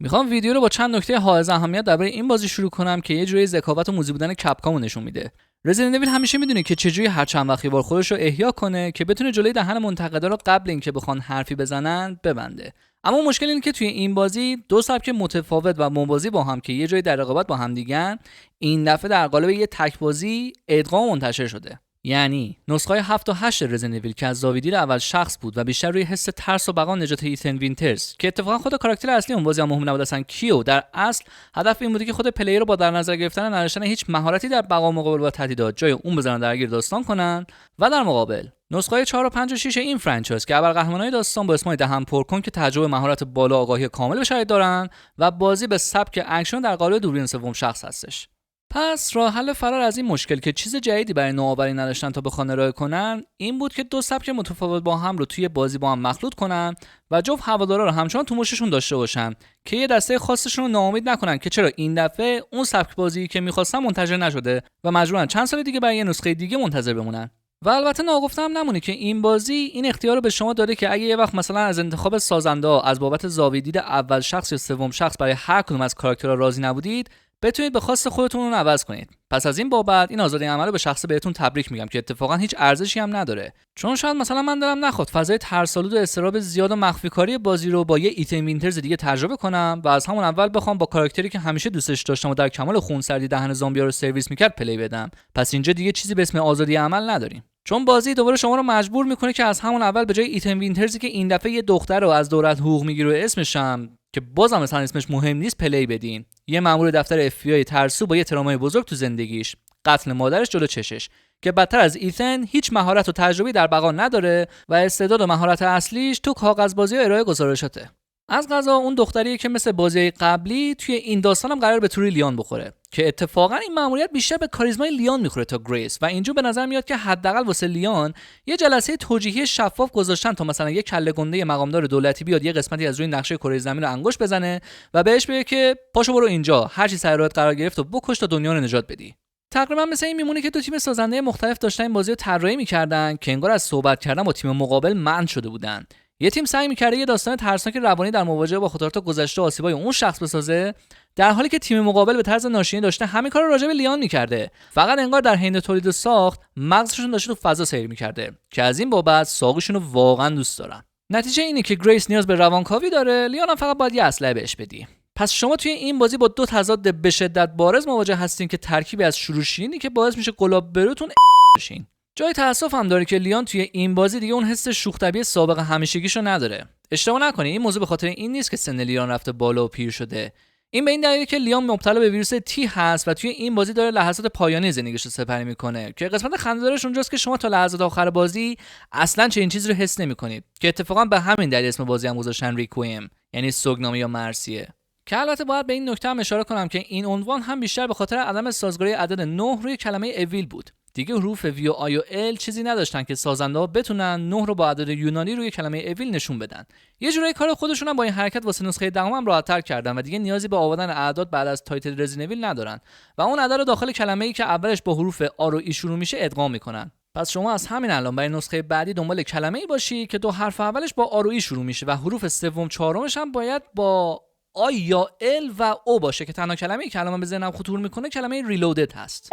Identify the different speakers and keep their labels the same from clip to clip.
Speaker 1: میخوام ویدیو رو با چند نکته حائز اهمیت درباره این بازی شروع کنم که یه جوری ذکاوت و موزی بودن کپکامو نشون میده. رزیدنت اویل همیشه میدونه که چجوری هر چند وقت یه بار خودش رو احیا کنه که بتونه جلوی دهن منتقدا رو قبل اینکه بخوان حرفی بزنن ببنده. اما مشکل اینه که توی این بازی دو سبک متفاوت و موازی با هم که یه جایی در رقابت با هم دیگن، این دفعه در قالب یه تک بازی ادغام منتشر شده. یعنی نسخه 7 و 8 رزیدنت اویل که از زاویه دید اول شخص بود و بیشتر روی حس ترس و بقا نجات ایتن وینترز که اتفاقا خود کاراکتر اصلی اون بازی هم مهم نبود اصلا کیو، در اصل هدف این بوده که خود پلیر رو با در نظر گرفتن نداشتن هیچ مهارتی در بقا مقابل با تهدیدات جای اون بزنن درگیر داستان کنن و در مقابل نسخه 4 و 5 و 6 این فرانچایز که ابرقهرمانای داستان با اسمای دهن پرکن که تجربه مهارت بالا آگاهی کامل به شرایط دارن و بازی به سبک اکشن در قالب دوربین سوم شخص هستش. پس راه حل فرار از این مشکل که چیز جدیدی برای نوآوری نداشتن تا بخوان ارائه کنن این بود که دو سبک متفاوت با هم رو توی بازی با هم مخلوط کنن و جفت هوادارا رو همچنان تو مشتشون داشته باشن که یه دسته خاصشون رو ناامید نکنن که چرا این دفعه اون سبک بازی که می‌خواستن منتشر نشده و مجبورن چند سال دیگه برای یه نسخه دیگه منتظر بمونن. و البته ناگفتم نمونه که این بازی این اختیار رو به شما داده که اگه یه وقت مثلا از انتخاب سازنده از بابت زاویه دید اول شخص یا سوم شخص برای هر کدوم از کاراکترها راضی نبودید، بتونید به خواست خودتون اون عوض کنید. پس از این بابت این آزادی عمل رو به شخص بهتون تبریک میگم که اتفاقا هیچ ارزشی هم نداره. چون شاید مثلا من دلم نخواد فضای ترس‌آلود و اضطراب زیاد و مخفی کاری بازی رو با یه ایتن وینترز دیگه تجربه کنم و از همون اول بخوام با کاراکتری که همیشه دوستش داشتم و در کمال خونسردی دهن زامبیا رو سرویس میکرد پلی بدم. پس اینجا دیگه چیزی به اسم آزادی عمل نداریم. چون بازی دوباره شما رو مجبور میکنه که از همون اول به جای ایتن وینترزی که این دفعه یه دختر رو از دولت حقوق میگیره و اسمش هم که بازم مثلا اسمش مهم نیست پلی بدین، یه مأمور دفتر اف بی آی ترسو با یه ترومای بزرگ تو زندگیش، قتل مادرش جلو چشش، که بدتر از ایتن هیچ مهارت و تجربی در بقا نداره و استعداد و مهارت اصلیش تو کاغذبازی و ارائه گزارشاته. از قضا اون دختریه که مثل بازی قبلی توی این داستانم قرار به توری لیان بخوره که اتفاقا این مأموریت بیشتر به کاریزمای لیان میخوره تا گریس و اینجا به نظر میاد که حداقل واسه لیان یه جلسه توجیهی شفاف گذاشتن تا مثلا یه کله گنده مقامدار دولتی بیاد یه قسمتی از روی نقشه کره زمین رو انگشت بزنه و بهش بگه که پاشو برو اینجا، هر چی سر راهت قرار گرفت و بکش تا دنیا رو نجات بدی. تقریبا مثل این میمونه که دو تیم سازنده مختلف داشتن این بازی رو طراحی می‌کردن که انگار از صحبت کردن با تیم مقابل منع شده بودن. یه تیم سعی می‌کرده یه داستان ترسناک روانی در مواجهه با خطرات گذشته و آسیبای اون شخص بسازه، در حالی که تیم مقابل به طرز ناشیانه داشته همین کارو راجع به لیان می‌کرده. فقط انگار در حین تولید و ساخت مغزشون داشته تو فضا سیر می‌کرده که از این بابت ساقیشون رو واقعا دوست دارم. نتیجه اینه که گریس نیاز به روانکاوی داره، لیان هم فقط باید یه اسلحه بهش بدی. پس شما توی این بازی با دو تضاد به شدت بارز مواجه هستین که ترکیبی از شروع شیرینی که باعث میشه گلاب بروتون بشین. جای تأسف هم داره که لیان توی این بازی دیگه اون حس شوخ طبیعی سابق همیشگیشو نداره. اشتباه نکنید این موضوع به خاطر این نیست که سن لیان رفته بالا و پیر شده. این به این دلیله که لیان مبتلا به ویروس تی هست و توی این بازی داره لحظات پایانی زندگیش رو سپری میکنه که قسمت خنده‌دارش اونجاست که شما تا لحظات آخر بازی اصلا چنین چیزی رو حس نمیکنید که اتفاقا به همین دلیل اسم بازی هم گذاشتن ریکوئیم، یعنی سوگنامه یا مرثیه. که البته باید به این نکته هم اشاره کنم که این عنوان هم بیشتر به خاطر عدم سازگاری عدد 9 روی کلمه اویل بود. دیگه حروف وی و آی و ال چیزی نداشتن که سازنده‌ها بتونن 9 رو با عدد یونانی روی کلمه اویل نشون بدن. یه جورایی کار خودشون هم با این حرکت واسه نسخه دهم هم راحت‌تر کردن و دیگه نیازی به آوردن اعداد بعد از تایتل رزیدنت اویل ندارن و اون عدد رو داخل کلمه‌ای که اولش با حروف آر و ای شروع میشه ادغام میکنن. پس شما از همین الان برای نسخه بعدی دنبال کلمه‌ای باشی که دو حرف اولش با آر و ای شروع میشه و حروف سوم چهارمش هم باید با آی یا ال و او باشه که تنها کلمه‌ای که الان به ذهنم خطور میکنه کلمه ریلودد هست.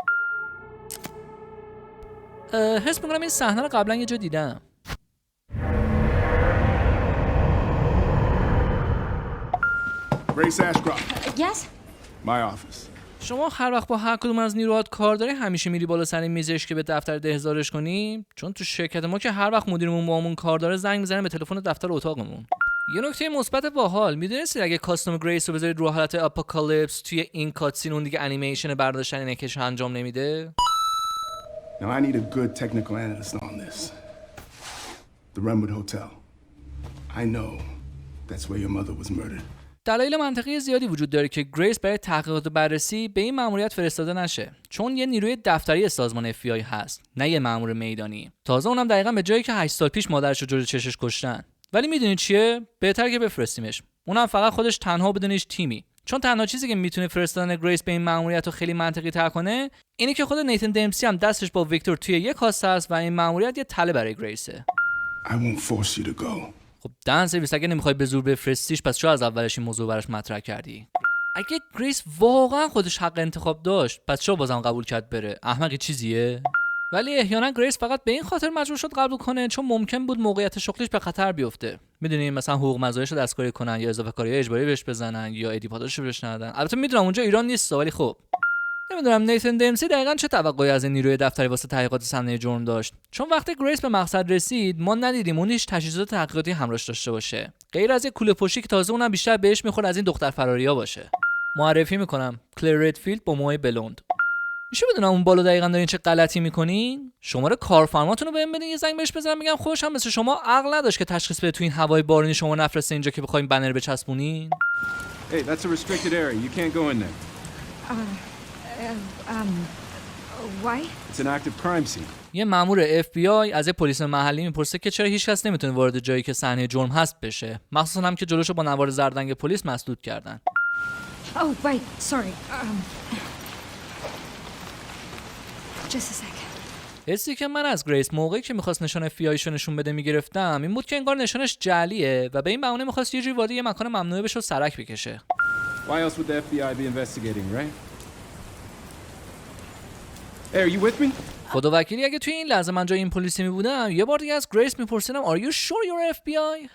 Speaker 1: حس میکنم این صحنه رو قبلا یه جا دیدم.
Speaker 2: Grace Ashcroft.
Speaker 3: Yes?
Speaker 2: My office.
Speaker 1: شما هر وقت با هر کدوم از نیروهات کار داری همیشه میری بالا سر میزش که به دفتر دهزارش کنی؟ چون تو شرکت ما که هر وقت مدیرمون باهامون کار داره زنگ میزنه به تلفن دفتر اتاقمون. یه نکته مثبت باحال، میدونستید اگه کاستوم گریس رو بذارید رو حالت اپوکالیپس توی این کاتسین اون دیگه انیمیشن برداشتن نکش انجام نمیده؟
Speaker 2: Now I need a good technical analyst on this. The Runwood Hotel. I know that's where your mother was murdered.
Speaker 1: دلایل منطقی زیادی وجود داره که گریس برای تحقیقات و بررسی به این مأموریت فرستاده نشه، چون یه نیروی دفتری سازمان اف بی آی هست، نه یه مأمور میدانی. تازه اونم دقیقاً به جایی که 8 سال پیش مادرش رو جلوی چشش کشتن. ولی میدونید چیه؟ بهتر که بفرستیمش. اونم فقط خودش تنها بدون هیچ تیمی. چون تنها چیزی که میتونه فرستادن گریس به این مأموریت رو خیلی منطقی تر کنه اینه که خود نیتن دمسی هم دستش با ویکتور توی یک کاسه است و این مأموریت یه تله برای گریسه.
Speaker 2: I won't force you to go.
Speaker 1: خب دن سرویس، اگه نمیخوای به زور بفرستیش پس چرا از اولش این موضوع براش مطرح کردی؟ اگه گریس واقعا خودش حق انتخاب داشت پس چرا بازم قبول کرد بره؟ احمقی چیزیه؟ ولی احیانا گریس فقط به این خاطر مجبور شد قبول کنه چون ممکن بود موقعیت شغلش به خطر بیفته. میدونی مثلا حقوق مزایاش رو دستکاری کنن یا اضافه کاری اجباری بهش بزنن یا ایدیپاداشو بهش ندن. البته میدونم اونجا ایران نیست ولی خب نمیدونم نیتن دمسی دقیقاً چه توقعی از این نیروی دفتری واسه تحقیقات صحنه جرم داشت، چون وقتی گریس به مقصد رسید ما ندیدیم اون هیچ تجهیزات تحقیقاتی همراهش داشته باشه غیر از یک کوله پشتی که تازه اونم بیشتر بهش میخوره از این دختر فراریا باشه. معرفی میکنم کلر ردفیلد با موهای بلوند. میشه بدونم اون بالا دقیقاً دارین چه غلطی میکنین؟ شماره کارفرماتون رو بهم بدین یه زنگ بهش بزنم بگم خودش هم مثل شما عقل نداشت که تشخیص بده تو این هوای بارونی شما نفرسته اینجا که بخواید بنر بچسبونین.
Speaker 3: Hey, that's a restricted area. You can't go in there.
Speaker 4: Why?
Speaker 3: It's an active crime scene.
Speaker 1: یه مأمور FBI از یه پلیس محلی میپرسه که چرا هیچ کس نمیتونه وارد جایی که صحنه جرم هست بشه، مخصوصا هم که جلوشو با نوار زردنگ پلیس مسدود کردن.
Speaker 4: Oh, right. Sorry. Just a sec.
Speaker 1: حسی که من از گریس موقعی که میخواست نشان FBIشو نشون بده میگرفتم این بود که انگار نشانش جعلیه و به این بهونه میخواست یه جوری وارد یه مکان ممنوعه بشه و سرک بکشه.
Speaker 3: Why else would the FBI be investigating, right? Hey, are you with me?
Speaker 1: خدا وکیلی اگه توی این لحظه من جای این پلیسی میبودم یه بار دیگه از گریس میپرسیدم Are you sure you're FBI؟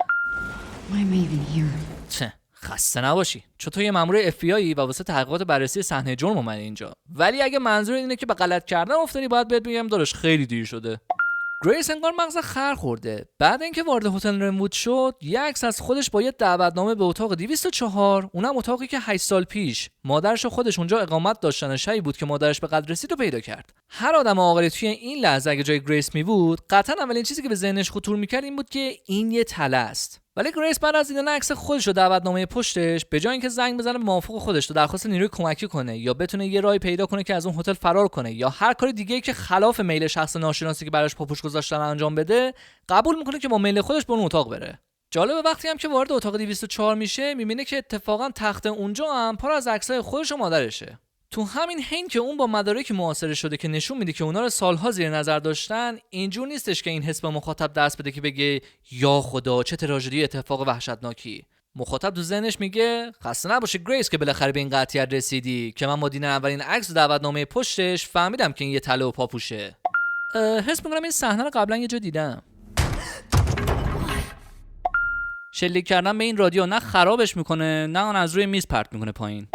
Speaker 4: Why am I even here?
Speaker 1: چه خسته نباشی، چون تو یه مأمور FBI و واسه تحقیقات بررسی صحنه جرم اومدی اینجا، ولی اگه منظور اینه که به غلط کردن افتادی باید بهت بگم داداش خیلی دیر شده. گریس انگار مغز خر خورده. بعد اینکه وارد هتل رنوود شد یه عکس از خودش با یه دعوتنامه به اتاق 204، اونم اتاقی که 8 سال پیش مادرش و خودش اونجا اقامت داشتن، شبی بود که مادرش به قتل رسید و پیدا کرد. هر آدم عاقلی توی این لحظه اگه جای گریس می بود قطعا اولین چیزی که به ذهنش خطور می‌کرد این بود که این یه تله است. ولی گریس بعد از دیدن عکس خودش و دعوتنامه پشتش به جای اینکه زنگ بزنه به موافق خودش و درخواست نیروی کمکی کنه یا بتونه یه راهی پیدا کنه که از اون هتل فرار کنه یا هر کار دیگه‌ای که خلاف میل شخص ناشناسی که براش پاپوش گذاشتن انجام بده، قبول میکنه که با میل خودش به اون اتاق بره. جالبه وقتی هم که وارد اتاق 204 میشه میبینه که اتفاقا تخت اونجا هم پر از عکسای خودش و مادرشه. تو همین حین که اون با مدارکی معاصره شده که نشون میده که اونا رو سالها زیر نظر داشتن، اینجور نیستش که این حس به مخاطب دست بده که بگه یا خدا چه تراژدی، اتفاق وحشتناکی. مخاطب تو ذهنش میگه خسته نباشه گریس که بالاخره به این قطعیت رسیدی که من با دیدن اولین عکس و دعوتنامه پشتش فهمیدم که این یه تله و پاپوشه. حس میکنم این صحنه رو قبلا یه جا دیدم. شلیک کردن به این رادیو نه خرابش میکنه نه اون از روی میز پرت میکنه پایین.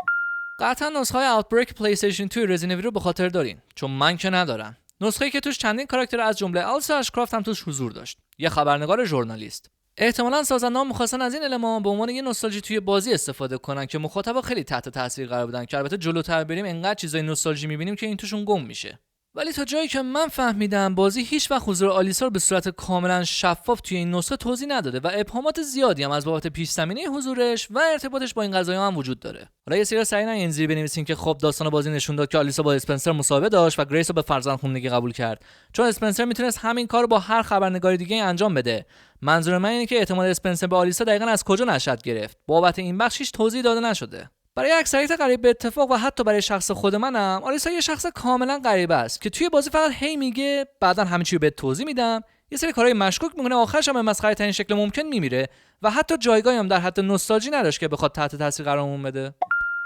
Speaker 1: قطعا نسخه های Outbreak PlayStation 2 رزیدنت ایول رو به خاطر دارین، چون من که ندارم. نسخه‌ای که توش چندین کاراکتر از جمله آلسا اشکرافت هم توش حضور داشت، یه خبرنگار ژورنالیست. احتمالاً سازنده‌ها می‌خواستن از این المان به عنوان یه نوستالژی توی بازی استفاده کنن که مخاطبا خیلی تحت تاثیر قرار بدن، که البته جلوتر بریم انقدر چیزای نوستالژی می‌بینیم که این توشون گم میشه. ولی تا جایی که من فهمیدم بازی هیچ وقت حضور آلیسا رو به صورت کاملا شفاف توی این نسخه توضیح نداده و ابهامات زیادی هم از بابت پیش زمینه حضورش و ارتباطش با این قضایا هم وجود داره. حالا یه سری سعی نکنین زیر بنویسین که خب داستان بازی نشون داد که آلیسا با اسپنسر مصاحبه داشت و گریس رو به فرزندخوندگی قبول کرد، چون اسپنسر میتونست همین کارو با هر خبرنگار دیگه انجام بده. منظور من اینه که اعتماد اسپنسر به آلیسا دقیقاً از کجا نشأت گرفت. بابت این بخش هیچ توضیح داده نشده. برای اکثریت غریب به اتفاق و حتی برای شخص خود منم آلیسا یه شخص کاملا غریبه است که توی بازی فقط هی میگه بعداً همه چی رو بهت توضیح میدم، یه سری کارهای مشکوک میکنه، آخرش هم به مسخره ترین شکل ممکن میمیره و حتی جایگاهی هم در حد نوستالژی نداشت که بخواد تحت تاثیر قرارمون بده.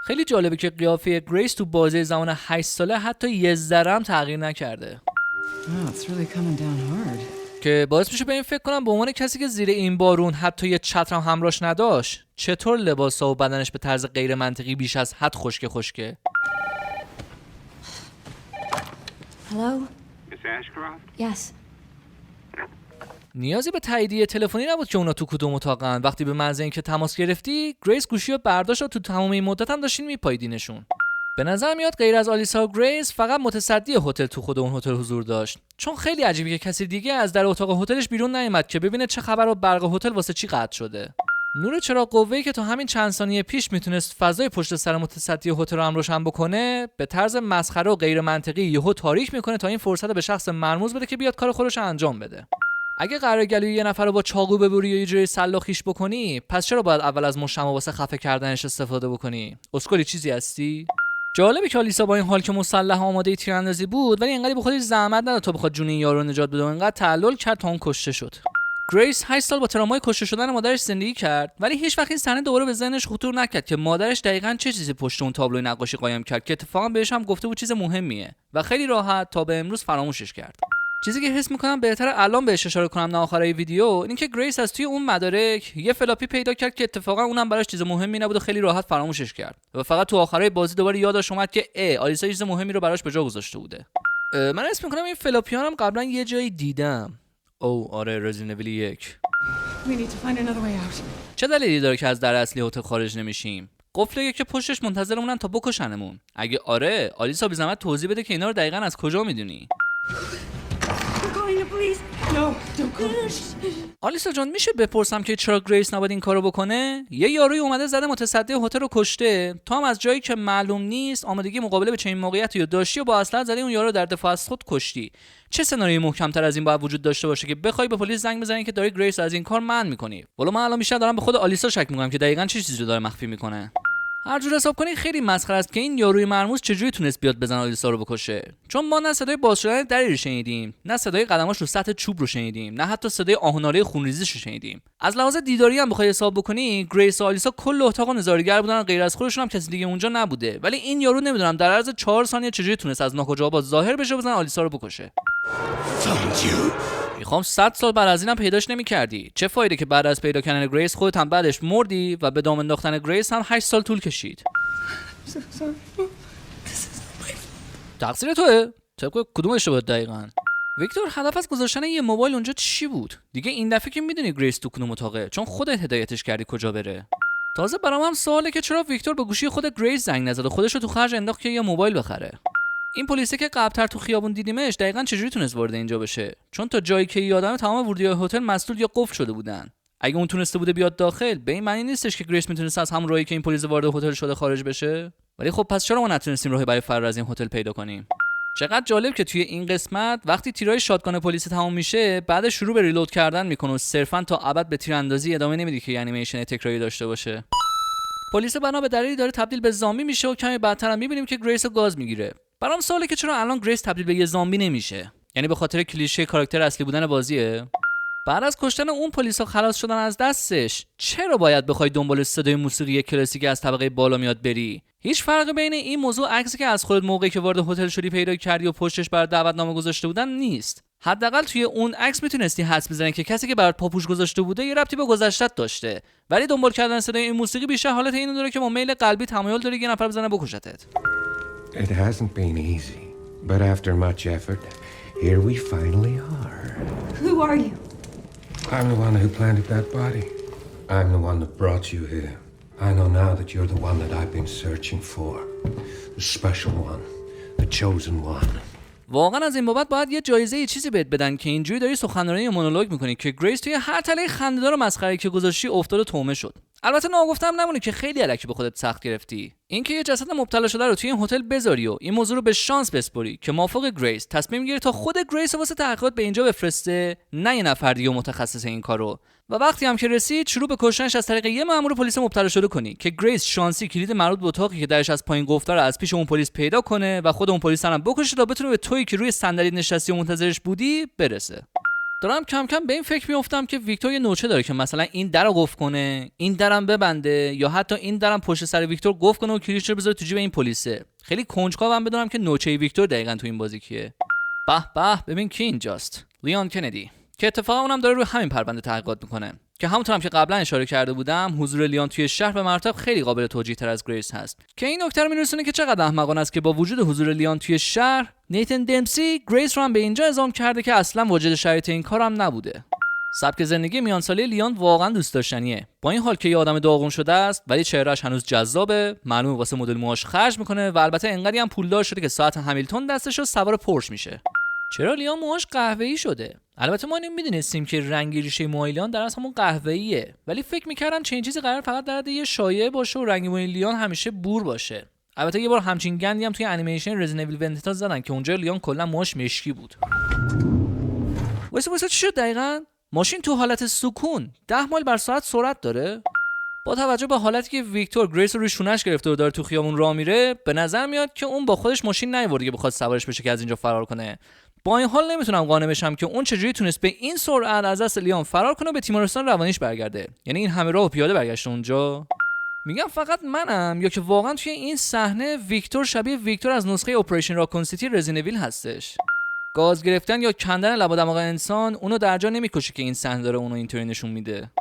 Speaker 1: خیلی جالبه که قیافه گریس تو بازی زمان 8 ساله حتی یه ذره هم تغییر نکرده.
Speaker 4: Wow, it's really coming down hard.
Speaker 1: که باعث میشه به این فکر کنم به عنوان کسی که زیر این بارون حتی یه چتر هم همراهش نداشت چطور لباسا و بدنش به طرز غیر منطقی بیش از حد خشکه.
Speaker 4: Hello?
Speaker 5: Miss Ashcroft?
Speaker 4: Yes.
Speaker 1: نیازی به تاییدیه تلفنی نبود که اونا تو کدوم اتاقن. وقتی به محض اینکه تماس گرفتی گریس گوشی رو برداشت و تو تمام این مدت هم داشتین میپاییدینشون. به نظر میاد غیر از آلیسا و گریس فقط متصدی هتل تو خود اون هتل حضور داشت، چون خیلی عجیبه که کسی دیگه از در اتاق هتلش بیرون نیومد که ببینه چه خبر و برق هتل واسه چی قطع شده. نور چراغ قوه‌ای که تا همین چند ثانیه پیش میتونست فضای پشت سر متصدی هتل رو هم روشن بکنه به طرز مسخره و غیر منطقی یهو تاریک میکنه تا این فرصت رو به شخص مرموز بده که بیاد کار خودش رو انجام بده. اگه قراره گلوی یه نفر رو با چاقو ببری یا یه جوری سلاخیش بکنی، پس چرا باید اول از مشتم واسه خفه کردنش استفاده بکنی؟ اسکلی چیزی هستی؟ جالبه که آلیسا با این حال که مسلح آماده تیراندازی بود ولی انقدر به خودش زحمت نداد تا بخواد جون این یارو رو نجات بده و انقدر تعلل کرد تا اون کشته شد. گریس 8 سال با ترومای کشته شدن مادرش زندگی کرد، ولی هیچ وقت این صحنه دوباره به ذهنش خطور نکرد که مادرش دقیقاً چه چیزی پشت اون تابلوی نقاشی قایم کرد که اتفاقا بهش هم گفته بود چیز مهمیه و خیلی راحت تا به امروز فراموشش کرد. چیزی که حس میکنم بهتره الان بهش اشاره کنم نه آخرای ویدیو، این که گریس از توی اون مدارک یه فلاپی پیدا کرد که اتفاقا اونم براش چیز مهمی نبود و خیلی راحت فراموشش کرد و فقط تو آخرای بازی دوباره یادش اومد که آلیسا چیز مهمی رو براش به جا گذاشته بوده. من اسم میکنم این فلاپیان هم قبلا یه جایی دیدم. آره، رزیدنت ایول 1.
Speaker 4: We need to find another way out.
Speaker 1: چه دلیلی داره که از در اصلی هتل خارج نمیشیم؟ قفله که پشتش منتظرمونن تا بکشنمون. اگه آره، آلیسا بی زحمت توضیح بده که اینا رو دقیقاً از کجا میدونی؟
Speaker 4: We're going to police. No, don't go.
Speaker 1: آلیسا جان، میشه بپرسم که چرا گریس نباید این کارو بکنه؟ یه یاروی اومده زده متصدی هتل رو کشته، تو هم از جایی که معلوم نیست آمادگی مقابله به چنین موقعیتی رو داشتی و با اسلحه زدی اون یارو رو در دفاع از خود کشتی. چه سناریوی محکم‌تر از این باید وجود داشته باشه که بخوای به پلیس زنگ بزنی که داری گریس از این کار منع می‌کنی؟ والا من الان بیشتر دارم به خود آلیسا شک می‌کنم که دقیقاً چه چیزی رو داره مخفی می‌کنه. هر جور حساب کنی خیلی مسخره است که این یاروی مرموز چجوری تونست بیاد بزنه آلیسا رو بکشه، چون ما نه صدای باز شدن دری رو شنیدیم، نه صدای قدماش رو سطح چوب رو شنیدیم، نه حتی صدای آهناله خونریزیش رو شنیدیم. از لحاظ دیداری هم بخوای حساب بکنی، گریس و آلیسا کل اتاق نظاره‌گر بودن، غیر از خودشون هم کسی دیگه اونجا نبوده، ولی این یارو نمیدونم در عرض 4 ثانیه چجوری تونست از ناکجا با ظاهر بشه بزنه آلیسا رو بکشه. میخوام 100 سال بعد از اینم پیداش نمی‌کردی. چه فایده که بعد از پیدا کردن گریس خودت هم بعدش مردی و به دام انداختن گریس هم 8 سال طول کشید. تقصیر توئه؟ طبق کدوم اشتباه دقیقاً؟ ویکتور، هدف از گذاشتن یه موبایل اونجا چی بود؟ دیگه این دفعه که میدونی گریس تو کدوم اتاقه، چون خودت هدایتش کردی کجا بره. تازه برام هم سواله که چرا ویکتور به گوشی خود گریس زنگ نزد و خودش رو تو خرج انداخت که یه موبایل بخره. این پلیسه که قبلتر تو خیابون دیدیمش دقیقاً چجوری تونست وارد اینجا بشه؟ چون تا جایی که یادمه تمام ورودی‌های هتل مسدود یا قفل شده بودن. اگه اون تونسته بوده بیاد داخل، به این معنی نیستش که گریس میتونست از همون راهی که این پلیس وارد هتل شده خارج بشه. ولی خب پس چرا ما نتونستیم راهی برای فرار از این هتل پیدا کنیم؟ چقدر جالب که توی این قسمت وقتی تیرای شاتگان پلیس تمام میشه، بعد شروع به ریلود کردن میکنه و صرفاً تا ابد به تیراندازی ادامه نمیده که انیمیشن تکراری داشته باشه. پلیس بنا به دلیلی داره تبدیل به زامبی میشه و کمی بعدتر هم میبینیم که گریس رو گاز میگیره. برام سواله که چرا الان گریس تبدیل به یه زامبی نمیشه؟ یعنی به خاطر کلیشه کاراکتر اصلی بودن بازیه؟ بعد از کشتن اون پلیسا خلاص شدن از دستش، چرا باید بخوای دنبال صدای موسیقی کلاسیک از طبقه بالا میاد بری؟ هیچ فرقی بین این موضوع عکسی که از خودت موقعی که وارد هتل شدی پیدا کردی و پشتش بر دعوتنامه گذاشته بودن نیست. حداقل توی اون عکس میتونستی حدس بزنی که کسی که برات پاپوش گذاشته بوده یه ربطی به گذشته‌ت داشته، ولی دنبال کردن صدای این موسیقی بیشتر حالت اینو داره که با میل قلبی تمایل داری یه نفر بزنه بکشتت.
Speaker 5: It hasn't been easy, but after much effort, here we finally are.
Speaker 4: Who are you?
Speaker 5: I'm the one who planted that body. I'm the one that brought you here. I know now that you're the one that I've been searching for. The special one. The chosen one.
Speaker 1: واقعا از این بابت باید یه جایزه یه چیزی بهت بدن که اینجوری داری سخنرانی یا مونولوگ میکنی که گریس توی هر تله خنده‌دار و مسخره‌ای که گذاشتی افتاد و تومه شد. البته ناگفتم نمونه که خیلی الکی به خودت سخت گرفتی. اینکه یه جسد مبتلا شده رو توی این هتل بذاری و این موضوع رو به شانس بسپری که موافق گریس تصمیم گیری تا خود گریس واسه تحقیقات به اینجا بفرسته، نه یه نفر دیگه متخصص این کارو. و وقتی هم که رسید شروع به کشتنش از طریق یه مأمور پلیس مبتلا شده کنی که گریس شانسی کلید مربوط به اتاقی که درش از پایین گفته رو از پیش اون پلیس پیدا کنه و خود اون پلیس هم بکشه تا بتونه به تویی که روی صندلی نشستی و منتظرش بودی برسه. دارم کم کم به این فکر میافتم که ویکتور یه نوچه داره که مثلا این درو قفل کنه، این درم ببنده، یا حتی این درم پشت سر ویکتور قفل کنه و کلیدش رو بذاره تو جیب این پلیسه. خیلی کنجکاوم بدونم که نوچه ویکتور دقیقاً تو این بازی کیه. به ببین کی اینجاست. لیون کندی که اتفاقا اونم داره روی همین پرونده تحقیقات میکنه که همونطور هم که قبلا اشاره کرده بودم حضور لیون توی شهر به مراتب خیلی قابل توجیه تر از گریس هست که این نکته رو میرسونه که چقدر احمقانه است که با وجود حضور لیون توی شهر نیتن دمپسی گریس رو هم به اینجا اعزام کرده که اصلا واجد شرایط این کارم نبوده. سبک زندگی میان ساله لیون واقعا دوست داشتنیه، با این حال که یه آدم داغون شده است ولی چهرهش هنوز جذابه، معلومه واسه مدل موهاش خرج میکنه و البته انقدی هم پولدار شده که ساعت همیلتون دستش رو سوار پورش میشه. چرا لیون موهاش قهوه‌ای شده؟ البته ما نمیدونستیم که رنگ ریشه موهای لیون در اصل همون قهوه‌ایه، ولی فکر میکردم چنین چیزی قرار فقط در حد یه شایعه باشه و رنگ موهای لیون همیشه بور باشه. البته یه بار همچین گندی هم توی انیمیشن رزیدنت ایول وندتا زدن که اونجا لیون کلا موهاش مشکی بود. واسه چی شد دقیقاً؟ ماشین تو حالت سکون 10 مایل بر ساعت سرعت داره؟ با توجه به حالتی که ویکتور گریس رو روی شونش گرفته و داره تو خیابون راه میره، به نظر میاد که اون با خودش ماشین نیاورده که بخواد سوارش بشه که از اینجا فرار کنه. با این حال نمیتونم قانع بشم که اون چجوری تونست به این سرعت از دست لیان فرار کنه و به تیمارستان روانیش برگرده. یعنی این همه راه پیاده برگشته اونجا. میگم فقط منم یا که واقعا توی این صحنه ویکتور شبیه ویکتور از نسخه اپریشن راکون سیتی رزیدنت ایول هستش. گاز گرفتن یا کندن لب و دماغ انسان اونو درجا نمیکشه که این صحنه داره اونو اینطوری نشون میده.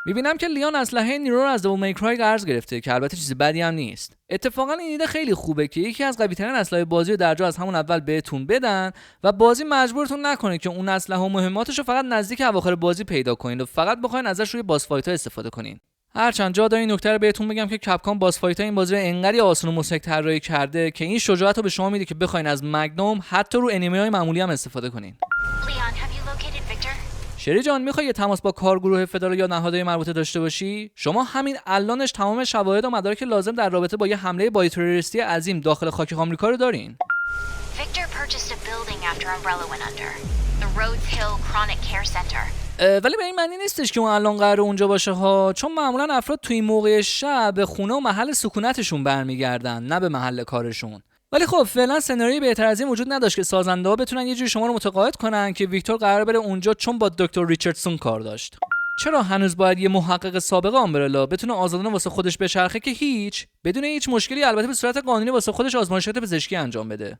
Speaker 1: میبینم که لیان اسلحه نیرو رو از دیول می کرای قرض گرفته که البته چیز بدی هم نیست. اتفاقا این ایده خیلی خوبه که یکی از قوی‌ترین اسلحه بازی رو درجا از همون اول بهتون بدن و بازی مجبورتون نکنه که اون اسلحه و مهماتش رو فقط نزدیک اواخر بازی پیدا کنین و فقط بخواین ازش روی باس فایت‌ها استفاده کنین. هرچند جا داره این نکته رو بهتون بگم که کپکام باس فایت‌ها این بازی رو انقدر آسون و مسلک طراحی کرده که این شجاعت رو به شما میده که بخواین از مگنوم حتی رو انیمی‌های معمولی هم استفاده کنین. شری جان میخوای یه تماس با کارگروه فدرال یا نهادهای مربوطه داشته باشی؟ شما همین الانش تمام شواهد و مدارک لازم در رابطه با یه حمله بایوتروریستی عظیم داخل خاک آمریکا رو دارین. ولی به این معنی نیستش که اون الان قراره اونجا باشه ها، چون معمولا افراد توی این موقع شب به خونه و محل سکونتشون برمیگردن، نه به محل کارشون. ولی خب فعلا سناریوی بهتر از این وجود نداشت که سازنده‌ها بتونن یه جوری شما رو متقاعد کنن که ویکتور قراره بره اونجا چون با دکتر ریچاردسون کار داشت. چرا هنوز باید یه محقق سابق آمبرلا بتونه آزادانه واسه خودش بچرخه که هیچ بدون هیچ مشکلی البته به صورت قانونی واسه خودش آزمایشات پزشکی انجام بده؟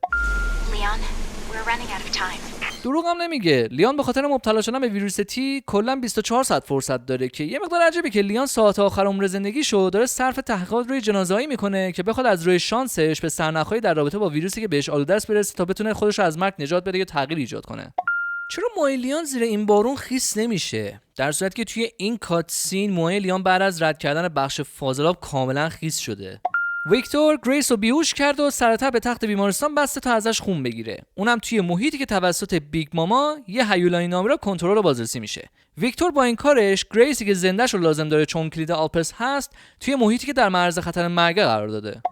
Speaker 1: دروغ هم نمیگه. لیان به خاطر مبتلا شدن به ویروس تی کلا 24 ساعت فرصت داره که یه مقدار عجیبه که لیان ساعت آخر عمر زندگیشو داره صرف تحقیقات روی جنازه‌ای میکنه که بخواد از روی شانسش به سرنخ‌های در رابطه با ویروسی که بهش آلوده است برسه تا بتونه خودش رو از مرگ نجات بده یا تغییر ایجاد کنه. چرا موهای لیان زیر این بارون خیس نمیشه؟ در صورتی که توی این کاتسین موهای لیان بعد از رد کردن بخش فاضلاب کاملا خیس شده. ویکتور گریس رو بیهوش کرد و سرتا به تخت بیمارستان بسته تا ازش خون بگیره. اونم توی محیطی که توسط بیگ ماما یه هیولای نامی را کنترل و بازرسی میشه. ویکتور با این کارش گریسی که زنده‌ش رو لازم داره چون کلید آلپس هست توی محیطی که در معرض خطر مرگ قرار داده.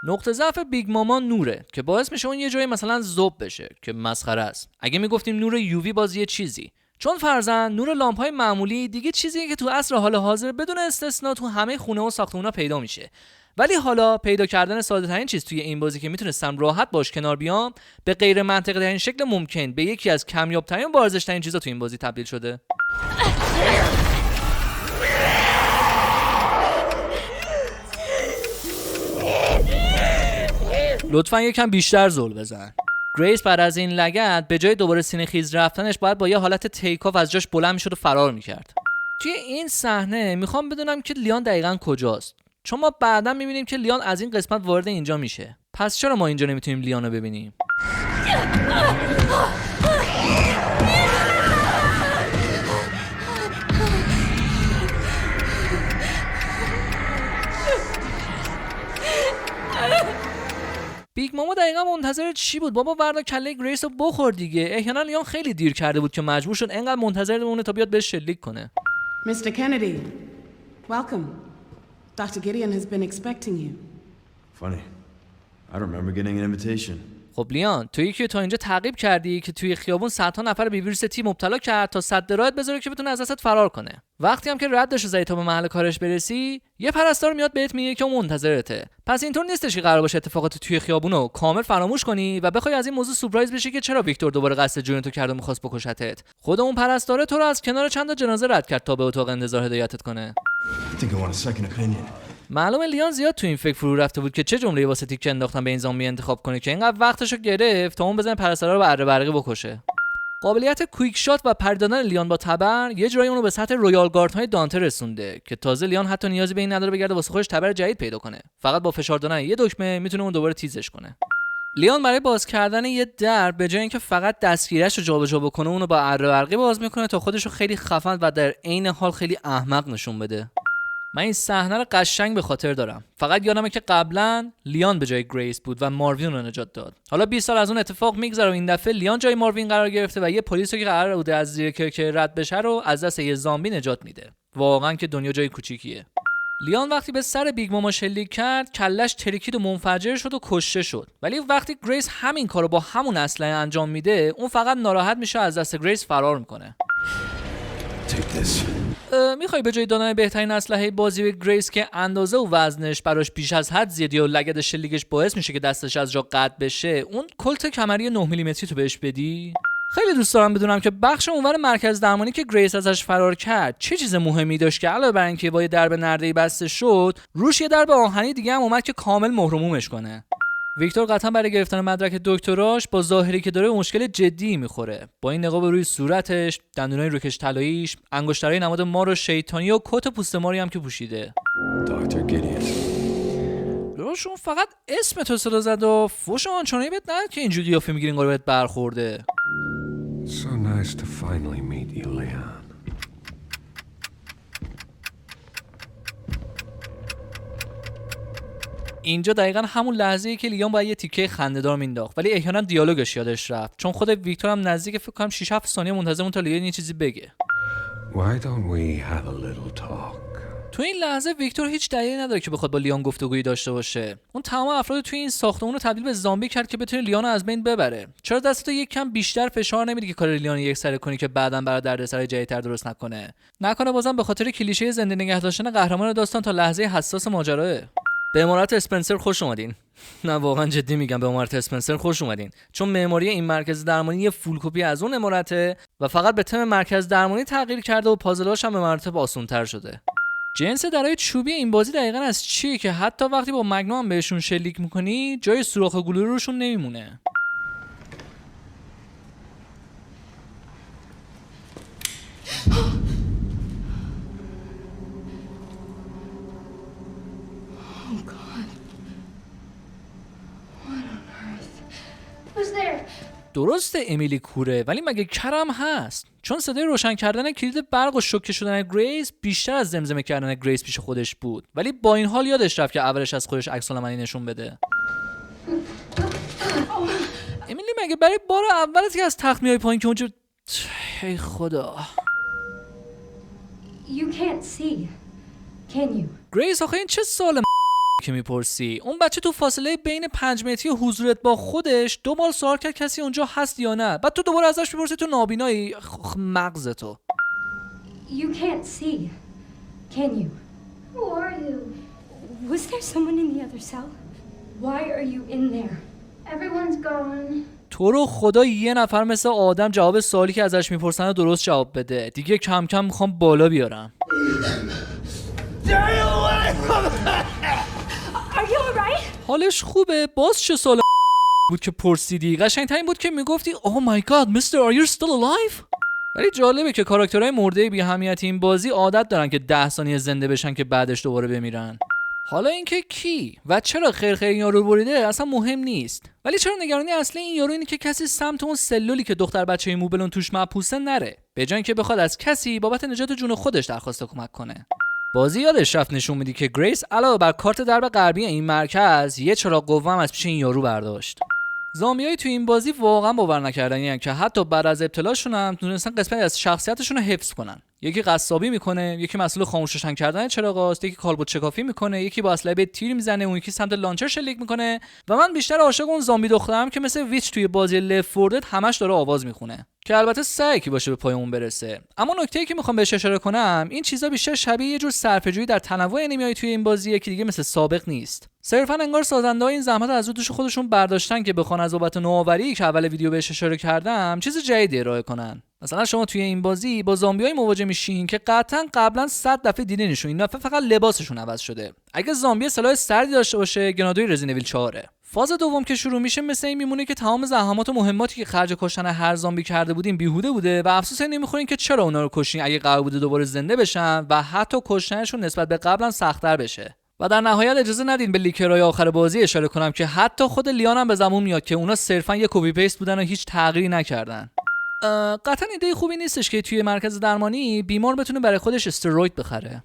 Speaker 1: نقطه ضعف بیگ ماما نوره که باعث میشه اون یه جایی مثلا ذوب بشه که مسخره است. اگه میگفتیم نور یووی باز یه چیزی، چون فرضاً نور لامپ‌های معمولی دیگه چیزیه که تو عصر حال حاضر بدون استثنا تو همه خونه و ساختمونا پیدا میشه. ولی حالا پیدا کردن ساده ترین چیز توی این بازی که میتونستم راحت باش کنار بیام به غیر منطقی ترین شکل ممکن به یکی از کمیاب ترین و بارزش ترین چیزا توی این بازی تبدیل شده. لطفاً یکم بیشتر زل بزن. گریس بعد از این لگد به جای دوباره سینه خیز رفتنش باید با یه حالت تیک آف از جاش بلند میشد و فرار میکرد. توی این صحنه میخوام بدونم که لیان دقیقاً کجاست، چون ما بعداً میبینیم که لیان از این قسمت وارد اینجا میشه. پس چرا ما اینجا نمیتونیم لیان رو ببینیم؟ بیگ ماما دقیقا منتظر چی بود؟ بابا وردا کله گریس رو بخور دیگه. احیانا لیان خیلی دیر کرده بود که مجبور شد انقدر منتظر بمونه تا بیاد بهش شلیک کنه.
Speaker 6: Mr. Kennedy, welcome. Dr. Gideon has been expecting you.
Speaker 7: Funny. I don't remember getting an invitation.
Speaker 1: خب لیان، تویی که تا اینجا تعقیب کردی که توی خیابون صدها نفر به ویروس تی مبتلا کرد تا سد راهت بذاره که بتونه از دستت فرار کنه. وقتی هم که ردش زدی تا به محل کارش برسی، یه پرستار میاد بهت میگه که اون منتظرته. پس اینطور نیستش که قرار باشه اتفاقات توی خیابونو کامل فراموش کنی و بخوای از این موضوع سورپرایز بشی که چرا ویکتور دوباره قصد جونتو کرد و می‌خواست بکشتت. خود اون پرستاره تو رو از کنار چند تا جنازه رد کرد تا به اتاق انتظار هدایتت کنه.
Speaker 7: I think I want a second opinion.
Speaker 1: معلومه لیان زیاد تو این فکر فرو رفته بود که چه جمله‌ای واسه تیک انداختن به این زامبی انتخاب کنه که اینقدر وقتشو گرفت تا اون بزنه پرستارا رو به اره برقی بکشه. قابلیت کویک شات و پردادن لیان با تبر یه جورایی اونو به سطح رویال گاردهای دانته رسونده که تازه لیان حتی نیازی به این نداره بگرده واسه خودش تبر جدید پیدا کنه. فقط با فشار دادن یه دکمه میتونه اون دوباره تیزش کنه. لیان برای باز کردن یه در به جای اینکه فقط دستگیرش رو جابجا بکنه اونو با اره برقی باز میکنه تا خودش رو خیلی خفن و در عین حال خیلی احمق نشون بده. من این صحنه رو قشنگ به خاطر دارم. فقط یادمه که قبلا لیان به جای گریس بود و ماروین رو نجات داد. حالا 20 سال از اون اتفاق میگذره و این دفعه لیان جای ماروین قرار گرفته و یه پلیسی که قرار بوده از زیر کرکه رد بشه رو از دست یه زامبی نجات میده. واقعا که دنیا جای کوچیکیه. لیان وقتی به سر بیگ ماما شلیک کرد، کلش ترکید و منفجر شد و کشته شد. ولی وقتی گریس همین کارو با همون اسلحه انجام میده، اون فقط ناراحت میشه از دست گریس فرار میکنه.
Speaker 7: Take this.
Speaker 1: میخوای به جای دادن بهترین اسلحه بازی به گریس که اندازه و وزنش براش بیش از حد زیادی و لگد شلیکش باعث میشه که دستش از جا قطع بشه، اون کلت کمری 9 میلیمتری تو بهش بدی؟ خیلی دوست دارم بدونم که بخش اونور مرکز درمانی که گریس ازش فرار کرد چه چیز مهمی داشت که علاوه بر اینکه با یه درب نرده‌ای بسته شد، روش یه درب آهنی دیگه هم اومد که کامل مهرمومش کنه. ویکتور قطعا برای گرفتن مدرک دکتراش با ظاهری که داره مشکل جدی میخوره. با این نقاب روی صورتش، دندونای روکش طلاییش، انگشترهای نماد مار و شیطانی و کت پوست ماری هم که پوشیده.
Speaker 7: Dr. Gideon.
Speaker 1: روشون فقط اسم تو صدا زد و فوش آنچنانی بهت نداد که اینجوری قیافه میگیری انگار بهت برخورده.
Speaker 5: So nice to finally meet you, Leon.
Speaker 1: اینجا دقیقا همون لحظه‌ای که لیون باید یه تیکه خنده‌دار مینداخت، ولی احیانا دیالوگش یادش رفت، چون خود ویکتور هم نزدیک فکر کنم 6-7 ثانیه منتظر بود تا لیون یه چیزی بگه.
Speaker 5: Why don't we have a little talk?
Speaker 1: تو این لحظه ویکتور هیچ دلیلی نداره که بخواد با لیون گفتگویی داشته باشه. اون تمام افراد توی این ساختمون رو تبدیل به زامبی کرد که بتونه لیون رو از بین ببره. چرا دستتو یک کم بیشتر فشار نمیدی که کار لیون یک سره کنی که بعداً برای دردسر جدیدتر درست نکنه بازم به خاطر کلیشه زنده نگه داشتن قهرمان داستان تا لحظه حساس ماجراه. به عمارت اسپنسر خوش اومدین. نه واقعا جدی میگم، به عمارت اسپنسر خوش اومدین، چون معماری این مرکز درمانی یه فول کپی از اون عمارته و فقط به تم مرکز درمانی تغییر کرده و پازلاش هم به مراتب آسان‌تر شده. جنس درای چوبی این بازی دقیقاً از چیه که حتی وقتی با مگنوم هم بهشون شلیک میکنی جای سوراخ گلوله روشون نمیمونه. درسته امیلی کوره، ولی مگه کرم هست؟ چون صدای روشن کردن کلید برق و شوکه شدن گریس بیشتر از زمزمه کردن گریس پیش خودش بود، ولی با این حال یادش رفت که اولش از خودش عکس‌العملی نشون بده. امیلی مگه برای بار اولت که از تخت میای پایین که اونجا ای خدا.
Speaker 8: You can't see, can you?
Speaker 1: گریس آخه این چه سوال که میپرسی؟ اون بچه تو فاصله بین 5 متری حضورت با خودش 2 بار سوال کرد کسی اونجا هست یا نه، بعد تو دوباره ازش میپرسی تو نابینایی مغزتو.
Speaker 8: You can't see, can you?
Speaker 9: Who are you?
Speaker 8: Was there someone in the other cell? Why are you in there?
Speaker 9: Everyone's gone.
Speaker 1: تو رو خدا یه نفر مثل آدم جواب سوالی که ازش میپرسن درست جواب بده. دیگه کم کم میخوام بالا بیارم.
Speaker 8: Are you alright?
Speaker 1: حالش خوبه؟ باز چه سوال بود که پرسیدی؟ قشنگ‌ترین بود که میگفتی Oh my god, Mr. Are you still alive? ولی جالبه که کاراکترهای مرده بی اهمیتی این بازی عادت دارن که 10 ثانیه زنده بشن که بعدش دوباره بمیرن. حالا اینکه کی و چرا خیر این یارو بریده اصلا مهم نیست، ولی چرا نگرانی اصلی این یارو اینه که کسی سمت اون سلولی که دختر بچه موبلون توش مبوسه نره، به جای اینکه بخواد از کسی بابت نجات جون خودش درخواست کمک کنه. بازی یادش رفت نشون میدی که گریس علاوه بر کارت درب غربی این مرکز یه چراغ قوه هم از پیش این یارو برداشت. زامبیای تو این بازی واقعا باور نکردنیه که حتی بعد از ابتلاشون هم تونستن قسمتی از شخصیتشون رو حفظ کنن. یکی قصابی میکنه، یکی مسئول خاموش روشن کردن چراغاست، یکی کالبد چکافی میکنه، یکی با اسلحه به تیر میزنه، اون یکی سمت لانچر شلیک میکنه و من بیشتر عاشق اون زامبی دخترم که مثل ویچ توی بازی لفت 4 دد همش داره آواز میخونه، که البته سعی کی باشه به پای اون برسه. اما نکته‌ای که میخوام بهش اشاره کنم این چیزا بیشتر شبیه یه جور صرفه‌جویی در تنوع انیمی‌های توی این بازیه که دیگه مثل سابق نیست. صرفاً انگار سازنده‌ها این زحمت از دوش خودشون برداشتن که بخوان از بابت نوآوری که اول ویدیو بهش اشاره کردم چیز جدیدی ارائه کنن. مثلا شما توی این بازی با زامبیای مواجه میشین که قطعاً قبلا 100 دفعه دیدینشون، این دفعه فقط لباسشون عوض شده. اگه زامبی سلاح سردی داشته باشه گنادوی رزیدنت ایول 4. فاز دوم که شروع میشه مثل این میمونه که تمام زحمات و مهماتی که خرج کشتن هر زامبی کرده بودین بیهوده بوده و افسوس نمیخورین که چرا اونا رو کشین اگه قرار بوده دوباره زنده بشن و حتی کشتنشون نسبت به قبلا سخت‌تر بشه. و در نهایت اجازه ندین به لیکرهای آخر بازی اشاره کنم که حتی خود لیان هم به زبون میاد که اونا صرفا یه کپی پیست بودن و هیچ تغییری نکردن. قطعا ایده خوبی نیستش که توی مرکز درمانی بیمار بتونه برای خودش استروید بخره.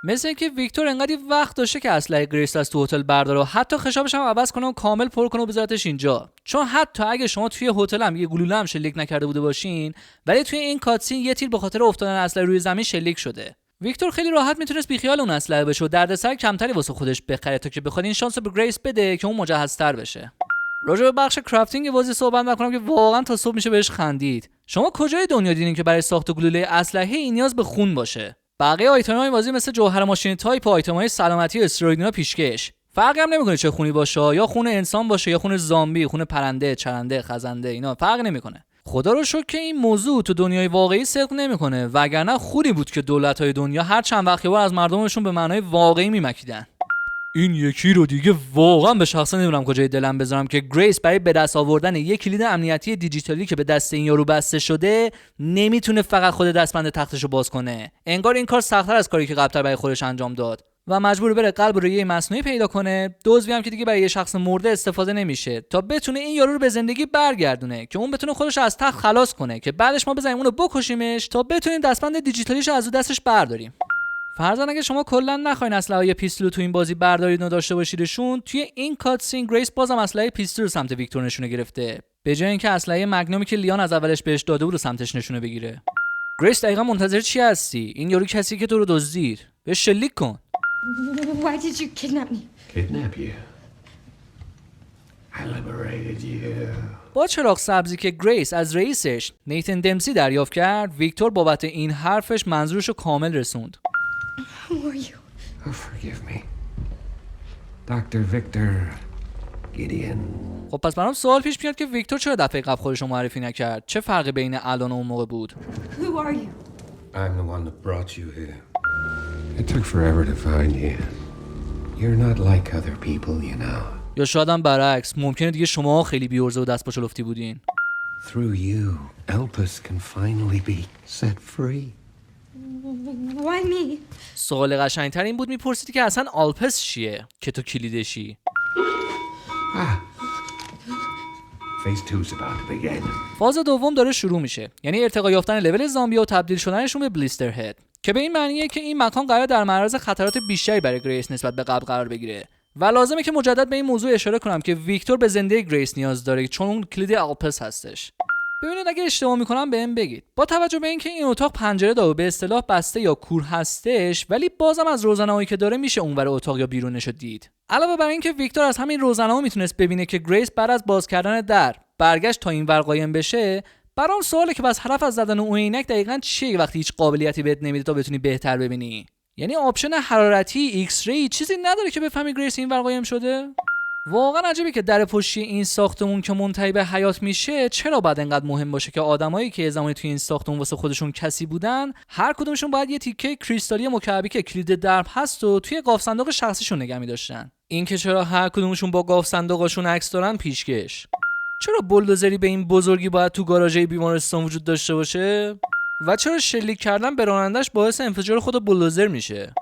Speaker 1: مثل اینکه ویکتور انقدر وقت داشته که اسلحه گریس از تو هتل برداره و حتی خشابش هم عوض کنه و کامل پر کنه و بذارتش اینجا، چون حتی اگه شما توی هتل هم یه گلوله هم شلیک نکرده بوده باشین ولی توی این کاتسین یه تیر به خاطر افتادن اسلحه روی زمین شلیک شده. ویکتور خیلی راحت میتونست بیخیال اون اسلحه بشه و دردسر کمتری واسه خودش بخره تا که بخواد این شانس رو به گریس بده که اون مجهزتر بشه. راجع به بخش کرافتینگ بازی صحبت نکنم که واقعا تا صبح میشه بهش خندید. شما کجای دنیا دیدین که برای ساخت گلوله اسلحه این نیاز به خون باشه؟ بقیه آیتم‌های بازی مثل جوهر ماشین تایپ و آیتم‌های سلامتی و استرویدنا پیشکش. فرقی هم نمیکنه چه خونی باشه، یا خون انسان باشه یا خون زامبی، خون پرنده، چرنده، خزنده، اینا فرق نمیکنه. خدا رو شکر که این موضوع تو دنیای واقعی صدق نمیکنه، وگرنه خوری بود که دولت‌های دنیا هر چند وقت یه بار از مردمشون به معنای واقعی میمکیدن. این یکی رو دیگه واقعا به شخصا نمیدونم کجای دلم بذارم که گریس برای به دست آوردن یک کلید امنیتی دیجیتالی که به دست این یارو بسته شده نمیتونه فقط خود دستبند تختشو باز کنه. انگار این کار سخت‌تر از کاری که قبل‌تر برای خودش انجام داد و مجبور بره قلب روی مصنوعی پیدا کنه، دزدی هم که دیگه برای یه شخص مرده استفاده نمیشه، تا بتونه این یارو رو به زندگی برگردونه که اون بتونه خودش از تخت خلاص کنه که بعدش ما بزنیم اونو بکشیمش تا بتونیم دستبند دیجیتالیش از دستش برداریم. فرضاً اگه شما کلا نخواین اسلحه پیستول تو این بازی بردارید و داشته باشیدشون، توی این کاتسین گریس بازم اسلحه پیستول رو سمت ویکتور نشونه گرفته، به جای اینکه اسلحه مگنومی که لیان از اولش بهش داده بود رو سمتش نشونه بگیره. گریس دقیقاً منتظر چی هستی؟ این یارو کسی که تو رو دزدید، بهش شلیک کن.
Speaker 8: Why did you kidnap me?
Speaker 5: Kidnap you? I liberated you.
Speaker 1: با چراغ سبزی که گریس از رئیسش نیتن دمسی دریافت کرد، ویکتور بابت این حرفش منظورش رو کامل رسوند.
Speaker 8: Who are you?
Speaker 5: Oh, forgive me. Dr. Victor Gideon.
Speaker 1: خب پس برام سوال پیش میاد که ویکتور چرا دفعه قبل خودش رو معرفی نکرد؟ چه فرقی بین الان و اون موقع بود؟
Speaker 8: Who are you?
Speaker 5: I'm the one that brought you here. It took forever to find you. You're not like other people, you know.
Speaker 1: یا شاید هم برعکس، ممکنه دیگه شما خیلی بی‌عرضه و دست پا چلفتی بودین.
Speaker 5: Through you, Elpis can finally be set free.
Speaker 8: Why me?
Speaker 1: سوال قشنگتر این بود میپرسیدی که اصلا آلپس چیه که تو کلیدشی.
Speaker 5: Phase 2's about to begin.
Speaker 1: فاز دوم داره شروع میشه، یعنی ارتقا یافتن لول زامبی و تبدیل شدنشون به بلیستر هد، که به این معنیه که این مکان قرار در معرض خطرات بیشتری برای گریس نسبت به قبل قرار بگیره. و لازمه که مجدد به این موضوع اشاره کنم که ویکتور به زنده گریس نیاز داره چون اون کلید آلپس هستش. ببینید اگه اشتباه میکنم بهم بگید. با توجه به اینکه این اتاق پنجره داره و به اصطلاح بسته یا کور هستش، ولی بازم از روزنه‌هایی که داره میشه اونور اتاق یا بیرونش دید. علاوه بر اینکه ویکتور از همین روزنه‌ها میتونست ببینه که گریس بعد از باز کردن در برگشت تا این ور قایم بشه، برام سواله که بس هدف از زدن اون عینک دقیقاً چیه وقتی هیچ قابلیتی بهت نمیده تا بتونی بهتر ببینی؟ یعنی آپشن حرارتی، ایکس ری چیزی نداره که بفهمی گریس این ور قایم شده؟ واقعا عجیبه که در پشتی این ساختمون که منتهی به حیات میشه چرا باید انقدر مهم باشه که آدمایی که زمانی توی این ساختمون واسه خودشون کسی بودن هر کدومشون باید یه تیکه کریستالی مکعبی که کلید درب هست و توی قاف صندوق شخصیشون نگه می‌داشتن. این که چرا هر کدومشون با قاف صندوقشون عکس دارن پیشکش. چرا بولدوزری به این بزرگی باید تو گاراژ بیمارستان وجود داشته باشه؟ و چرا شلیک کردن به رانندش باعث انفجار خود بولدوزر میشه؟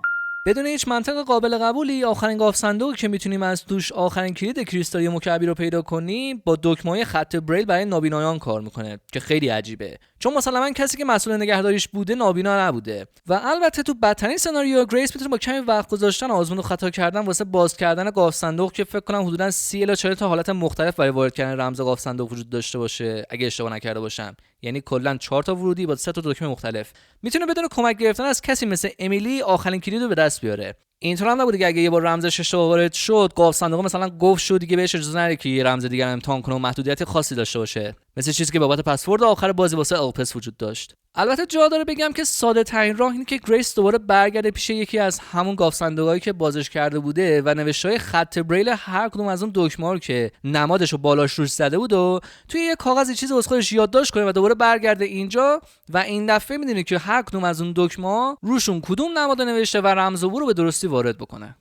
Speaker 1: بدون هیچ منطق قابل قبولی آخرین قاف صندوقی که میتونیم از توش آخرین کلید کریستالی مکعبی رو پیدا کنیم با دکمه‌های خط بریل برای نابینایان کار میکنه که خیلی عجیبه، چون مثلا کسی که مسئول نگهداریش بوده نابینا نبوده. و البته تو بدترین سناریو گریس میتونه با کمی وقت گذاشتن آزمون و خطا کردن واسه باز کردن قاف صندوق که فکر کنم حدوداً 30 الی 40 تا حالت مختلف برای وارد کردن رمز قاف صندوق وجود داشته باشه اگه اشتباه نکرده باشم. یعنی کلا 4 تا ورودی با 3 تا دکمه مختلف. میتونه بدون کمک گرفتن از کسی مثل امیلی آخرین کلید رو به دست بیاره. اینطور هم نبوده که اگه یه بار رمزش اشتباه وارد شد قاف صندوق مثلا گفت شد دیگه بهش اجازه نره که یه رمز دیگه امتحان کنه و محدودیت خاصی داشته باشه، مثل چیزی که بابت پسورد آخر بازی واسه آلپس وجود داشت. البته جا داره بگم که ساده ترین راه اینه که گریس دوباره برگرده پیش یکی از همون قاف صندوقایی که بازش کرده بوده و نوشته‌های خط بریل هر کدوم از اون دکمه‌ها رو که نمادش رو بالاش روش زده بود و توی یه کاغذی چیزی واسه خودش یادداشت کنه و دوباره برگرده اینجا و این دفعه می‌دونی که هر کدوم از اون دکمه‌ها روشون کدوم نماد نوشته و رمز رو به درستی وارد بکنه.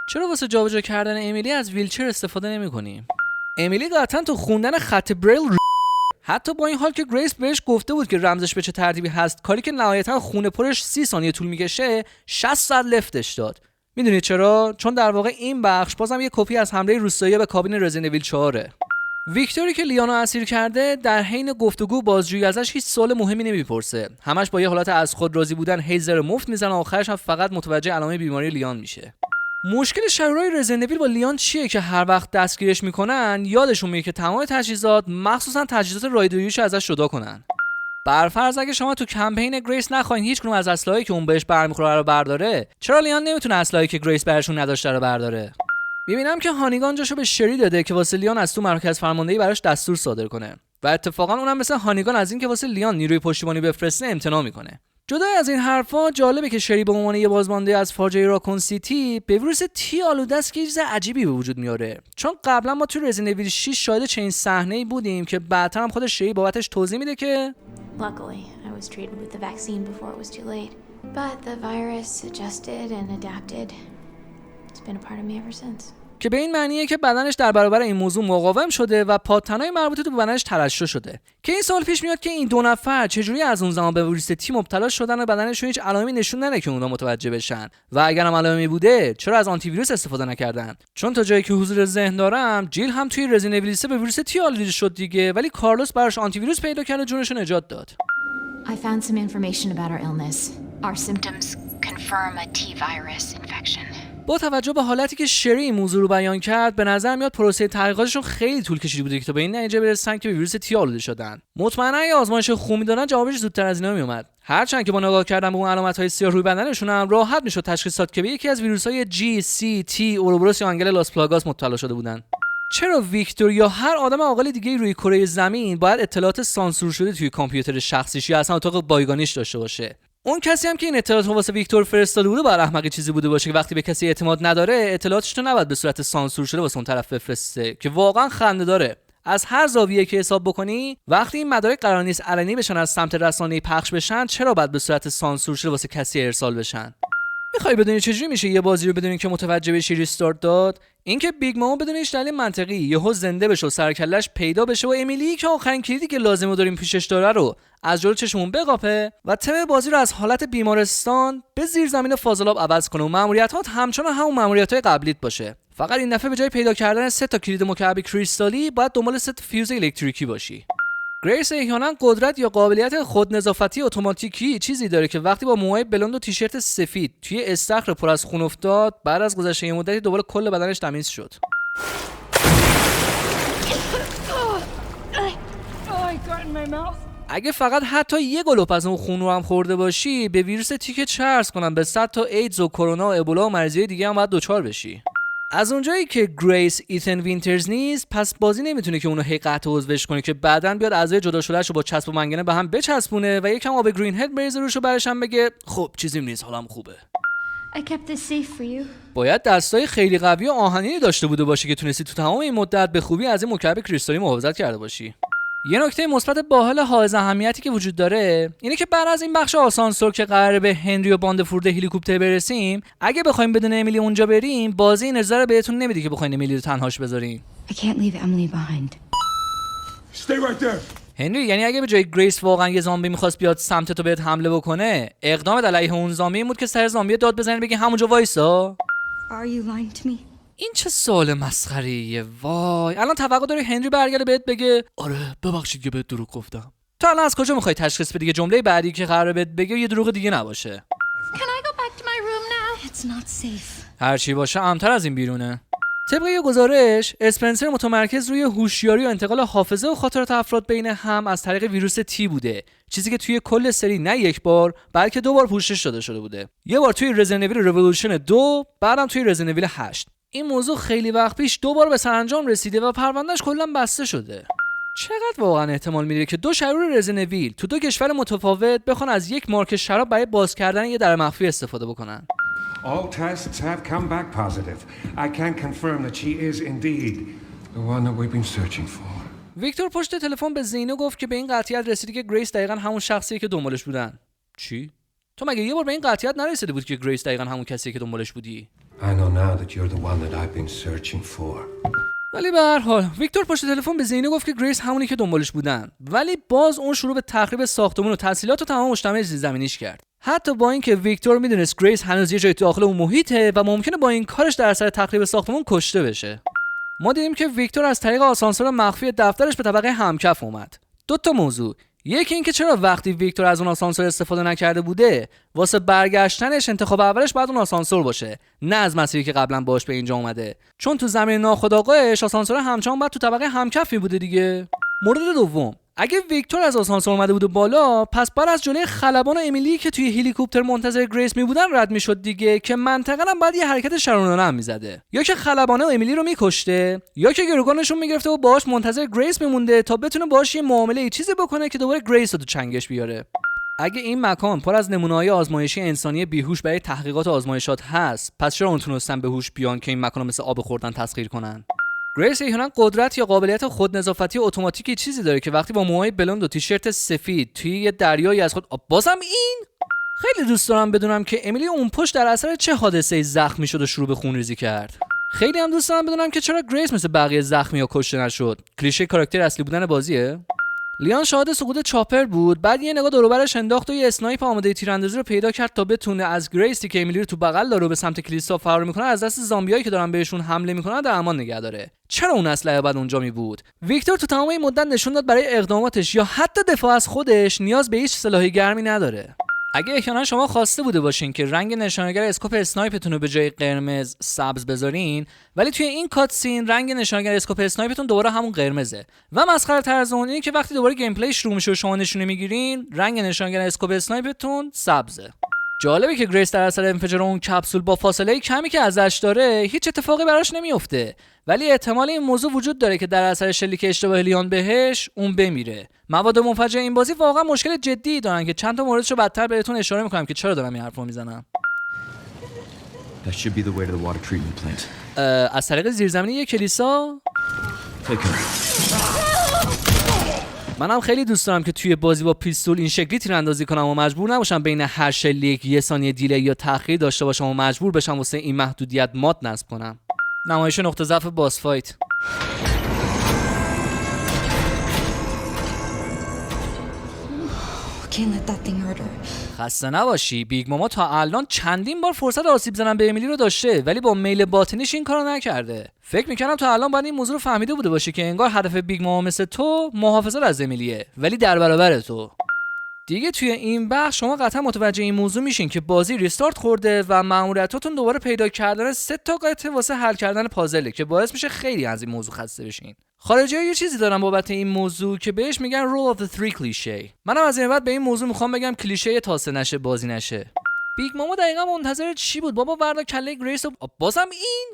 Speaker 1: چرا واسه جابجا کردن امیلی از ویلچر استفاده نمی‌کنیم؟ امیلی قطعاً تو خوندن خط بریل حتی با این حال که گریس بهش گفته بود که رمزش به چه ترتیبی هست، کاری که نهایتا خونه پرش 30 ثانیه طول میکشه 60 ساعت لفتش داد. میدونید چرا؟ چون در واقع این بخش بازم یه کپی از حمله روستایی به کابین رزیدنت ایویل 4. ویکتوری که لیانو اسیر کرده در حین گفتگو بازجویی ازش هیچ سوال مهمی نمیپرسه، همش با یه حالت از خود راضی بودن هیزر مفت میزنه و آخرش هم فقط متوجه علائم بیماری لیان میشه. مشکل شرورای رزیدنت ایویل با لیان چیه که هر وقت دستگیرش میکنن یادشون میاد که تمام تجهیزات مخصوصا تجهیزات رادیوییش ازش جدا کنن. برفرض اگه شما تو کمپین گریس نخواین هیچ کدوم از اسلحه‌ای که اون بهش برمیخوره رو برداره، چرا لیان نمیتونه اسلحه‌ای که گریس براشون نداشته رو برداره؟ میبینم که هانیگان جاشو به شری داده که واسه لیان از تو مرکز فرماندهی براش دستور صادر کنه و اتفاقا اونم مثل هانیگان از این که واسه لیان نیروی پشتیبانی بفرسته امتناع میکنه، جدا از این حرفا جالبه که شری به عنوان یه بازمانده از فاجعه راکون سیتی به ویروس تی آلوده است که چیز عجیبی به وجود میاره، چون قبلا ما تو رزیدنت ایول 6 شاهد چنین صحنه‌ای بودیم که بعدتر هم خود شری بابتش توضیح میده که
Speaker 10: Luckily, I was treated with the vaccine before it was too late. But the virus adjusted and adapted. It's been a part of me ever since.
Speaker 1: که به این معنیه که بدنش در برابر این موضوع مقاوم شده و پادتنهای مربوطه تو بدنش ترشح شده. که این سوال پیش میاد که این دو نفر چجوری از اون زمان به ویروس تی مبتلا شدن و بدنشون هیچ علائمی نشون نده که اونا متوجه بشن، و اگر هم علائمی بوده چرا از آنتی ویروس استفاده نکردن؟ چون تا جایی که حضور ذهن دارم جیل هم توی رزیدنت ایول 3 به ویروس تی آلوده شد دیگه، ولی کارلوس براش آنتی ویروس پیدا کرد و جونش رو نجات داد.
Speaker 10: I found some information about our illness. Our symptoms confirm a T-virus infection.
Speaker 1: با توجه به حالتی که شری این موضوع رو بیان کرد، به نظر میاد پروسه تحقیقاتشون خیلی طول کشیده بوده که تا به این نتیجه برسن که به ویروس تی آلوده شدن. مطمئنا اگه آزمایش خوب می‌دادن جوابش زودتر از اینا میومد. هرچند که با نگاه کردن به اون علامت‌های سیاه روی بدنشون هم راحت میشد تشخیص داد که به یکی از ویروس‌های جی، سی، تی، اوروبروس یا آنگل لاس پلاگاس مبتلا شده بودن. چرا ویکتور یا هر آدم عاقل دیگه روی کره زمین باید اطلاعات سانسور شده توی کامپیوتر شخصیش یا اصلا اتاق بایگانیش داشته باشه؟ اون کسی هم که این اطلاعات رو واسه ویکتور فرستاده بوده باید احمقی چیزی بوده باشه که وقتی به کسی اعتماد نداره اطلاعاتش رو نباید به صورت سانسور شده واسه اون طرف بفرسته، که واقعا خنده داره. از هر زاویه‌ای که حساب بکنی وقتی این مدارک قرار نیست علنی بشن از سمت رسانه‌ای پخش بشن، چرا باید به صورت سانسور شده واسه کسی ارسال بشن؟ میخوای بدونی چجوری میشه یه بازی رو بدونی که متوجه بشی ریستارت داد؟ اینکه بیگ مامو بدون هیچ دلیل منطقی یهو زنده بشه و سرکله‌اش پیدا بشه و امیلی که آخرین کلیدی که لازمه داریم پیشش داره رو از جلو چشمون بقاپه و تم بازی رو از حالت بیمارستان به زیرزمین فاضلاب عوض کنه و ماموریت‌هات همچنان همون ماموریت‌های قبلیت باشه. فقط این دفعه به جای پیدا کردن 3 تا کلید مکعب کریستالی باید دنبال 3 تا فیوز الکتریکی باشی. گریس احیانا قدرت یا قابلیت خودنظافتی اتوماتیکی چیزی داره که وقتی با موهای بلوند و تیشرت سفید توی استخر پر از خون افتاد، بعد از گذشت یه مدتی دوباره کل بدنش تمیز شد. اگه فقط حتی یه گلوپ از اون خون رو هم خورده باشی، به ویروس تیک چرس کنن به 100 تا ایدز و کرونا و ابولا و مریضی دیگه هم باید دچار بشی. از اونجایی که گریس ایتن وینترز نیست، پس بازی نمیتونه که اونو هی قطع عضوش کنه که بعدن بیاد اعضای جدا شدهش رو با چسب و منگنه به هم بچسبونه و یکم آب گرین هد بریزه روش و برش هم بگه خب چیزیم نیست، حالم خوبه.
Speaker 8: I kept this safe for you.
Speaker 1: باید دستای خیلی قوی و آهنینی داشته بوده باشی که تونستی تو تمام این مدت به خوبی از این مکعب کریستالی محافظت کرده باشی. یه نکته مثبت باحال حائز اهمیتی که وجود داره اینه که بعد از این بخش آسانسور که قراره به هنری و باندفورد هلیکوپتر برسیم، اگه بخوایم بدون امیلی اونجا بریم، بازی این اجازه رو بهتون نمیده که بخواید امیلی رو تنهاش بذارین.
Speaker 10: I can't leave Emily behind.
Speaker 2: Stay right there.
Speaker 1: هنری، یعنی اگه به جای گریس واقعا یه زامبی میخواست بیاد سمت تو بهت حمله بکنه، اقدام علیه اون زامبی بود که سر زامبی داد بزنی بگی همونجا وایسا؟
Speaker 8: Are you lying to me?
Speaker 1: این چه سوال مسخره‌ایه. وای، الان توقع داری هنری برگرده بهت بگه آره ببخشید که بهت دروغ گفتم؟ تو الان از کجا میخوای تشخیص بدی که جمله بعدی که قراره بهت بگه یه دروغ دیگه نباشه؟
Speaker 9: Can I go back to my room now?
Speaker 8: It's not safe.
Speaker 1: هر چی باشه امتر از این بیرونه. طبق یه گزارش، اسپنسر متمرکز روی هوشیاری و انتقال حافظه و خاطرات افراد بین هم از طریق ویروس تی بوده، چیزی که توی کل سری نه یک بار بلکه 2 بار پوشش داده شده بوده. یه بار توی رزیدنت ایول ریولوشن 2، بعدم توی رزیدنت ایول 8. این موضوع خیلی وقت پیش 2 بار به سرانجام رسیده و پروندهش کلا بسته شده. چقدر واقعا احتمال میره که 2 شرور رزیدنت ایول تو 2 کشور متفاوت بخوان از یک مارک شراب برای باز کردن یه در مخفی استفاده بکنن؟
Speaker 5: All tests have come back positive. I can confirm that she is indeed the one that we've been searching for.
Speaker 1: ویکتور پشت تلفن به زینو گفت که به این قطعیت رسیدی که گریس دقیقاً همون شخصیه که دنبالش بودن. چی؟ تو مگه یه بار به این قطعیت نرسیده بود که گریس دقیقاً همون کسیه که دنبالش بودی؟
Speaker 5: I know now that you're the one that I've been searching for.
Speaker 1: ولی به هر حال ویکتور پشت تلفن به زینو گفت که گریس همونی که دنبالش بودن، ولی باز اون شروع به تخریب ساختمون و تسهیلات و تمام مجتمع زیرزمینیش کرد. حتی با اینکه ویکتور میدونست گریس هنوز یه جای تو داخل اون محیطه و ممکنه با این کارش در اثر تخریب ساختمون کشته بشه. ما دیدیم که ویکتور از طریق آسانسور مخفی دفترش به طبقه همکف اومد. 2 تا موضوع، یکی اینکه چرا وقتی ویکتور از اون آسانسور استفاده نکرده بوده، واسه برگشتنش انتخاب اولش باید اون آسانسور باشه، نه از مسیری که قبلا باهاش به اینجا اومده، چون تو زمین ناخودآگاهش آسانسور همچنان باید تو طبقه همکف می بوده دیگه. مورد دوم، اگه ویکتور از آسانسور اومده بوده بالا، پس بعد از جلوی خلبان و امیلی که توی هلیکوپتر منتظر گریس می بودن رد میشد دیگه، که منطقاً هم بعد یه حرکت شرانانه هم میزده، یا که خلبانه و امیلی رو میکشته، یا که گروگانشون میگرفته و باهاش منتظر گریس میمونده تا بتونه باهاش یه معامله ای چیزی بکنه که دوباره گریس رو تو چنگش بیاره. اگه این مکان پر از نمونه‌های آزمایشی انسانی بیهوش برای تحقیقات و آزمایشات هست، پس چرا اونتونستن به هوش بیان که این مکان رو مثل آب خوردن تسخیر کنن؟ گریس احیانا قدرت یا قابلیت خودنظافتی اتوماتیکی چیزی داره که وقتی با موهای بلوند و تیشرت سفید توی یه دریایی از خود بازم این خیلی دوست دارم بدونم که امیلی اون پشت در اثر چه حادثه‌ای زخمی شد و شروع به خونریزی کرد. خیلی هم دوست دارم بدونم که چرا گریس مثل بقیه زخمی‌ها کشته نشد. کلیشه کاراکتر اصلی بودن بازیه. لیان شاهد سقوط چاپر بود، بعد یه نگاه دور و برش انداخت و یه اسنایپ آماده تیراندازی رو پیدا کرد تا بتونه از گریسی که امیلی رو تو بغل داره و به سمت کلیسا فرار میکنه از دست زامبیایی که دارن بهشون حمله میکنن در امان نگه داره. چرا اون اسلحه بعد اونجا می بود؟ ویکتور تو تمام این مدت نشون داد برای اقداماتش یا حتی دفاع از خودش نیاز به هیچ سلاح گرمی نداره. اگه احیانا شما خواسته بوده باشین که رنگ نشانگر اسکوپ اسنایپتون رو به جای قرمز سبز بذارین، ولی توی این کاتسین رنگ نشانگر اسکوپ اسنایپتون دوباره همون قرمزه. و مسخره تر از اون اینه که وقتی دوباره گیم پلی شروع میشه و شما نشونه میگیرین، رنگ نشانگر اسکوپ اسنایپتون سبزه. جالبه که گریس در اثر انفجار اون کپسول با فاصله کمی که ازش داره هیچ اتفاقی براش نمیفته، ولی احتمال این موضوع وجود داره که در اثر شلیک اشتباه لیان بهش اون بمیره. مواد منفجر این بازی واقعا مشکل جدی دارن که چند تا موردشو بعدتر بهتون اشاره میکنم که چرا دارم این حرفو میزنم.
Speaker 7: That should be the way to the water treatment plant.
Speaker 1: از طریق زیرزمینی یک کلیسا؟
Speaker 7: Take her.
Speaker 1: منم خیلی دوست دارم که توی بازی با پیستول این شکلی تیراندازی کنم و مجبور نباشم بین هر شلیک یه ثانیه دیلی یا تأخیر داشته باشم و مجبور بشم واسه این محدودیت ماد نصب کنم. نمایش نقطه ضعف باس فایت.
Speaker 8: Can't let that thing hurt her.
Speaker 1: خسته نباشی. بیگ ماما تا الان چندین بار فرصت آسیب زدن به امیلی رو داشته ولی با میل باطنیش این کارو نکرده. فکر میکنم تا الان باید این موضوع رو فهمیده بوده باشه که انگار هدف بیگ ماما مثل تو محافظت از امیلیه، ولی در برابر تو. دیگه توی این بخش شما قطعا متوجه این موضوع میشین که بازی ریستارت خورده و مأموریتاتون دوباره پیدا کردن 3 تا قطعه واسه حل کردن پازله که باعث میشه خیلی از این موضوع خسته بشین. خارجی‌ها یه چیزی دارن بابت این موضوع که بهش میگن rule of the three cliché. منم از این بعد به این موضوع میخوام بگم کلیشه تاسه نشه بازی نشه. بیگ ماما دقیقاً منتظر چی بود؟ بابا وردا کله گریس و بازم این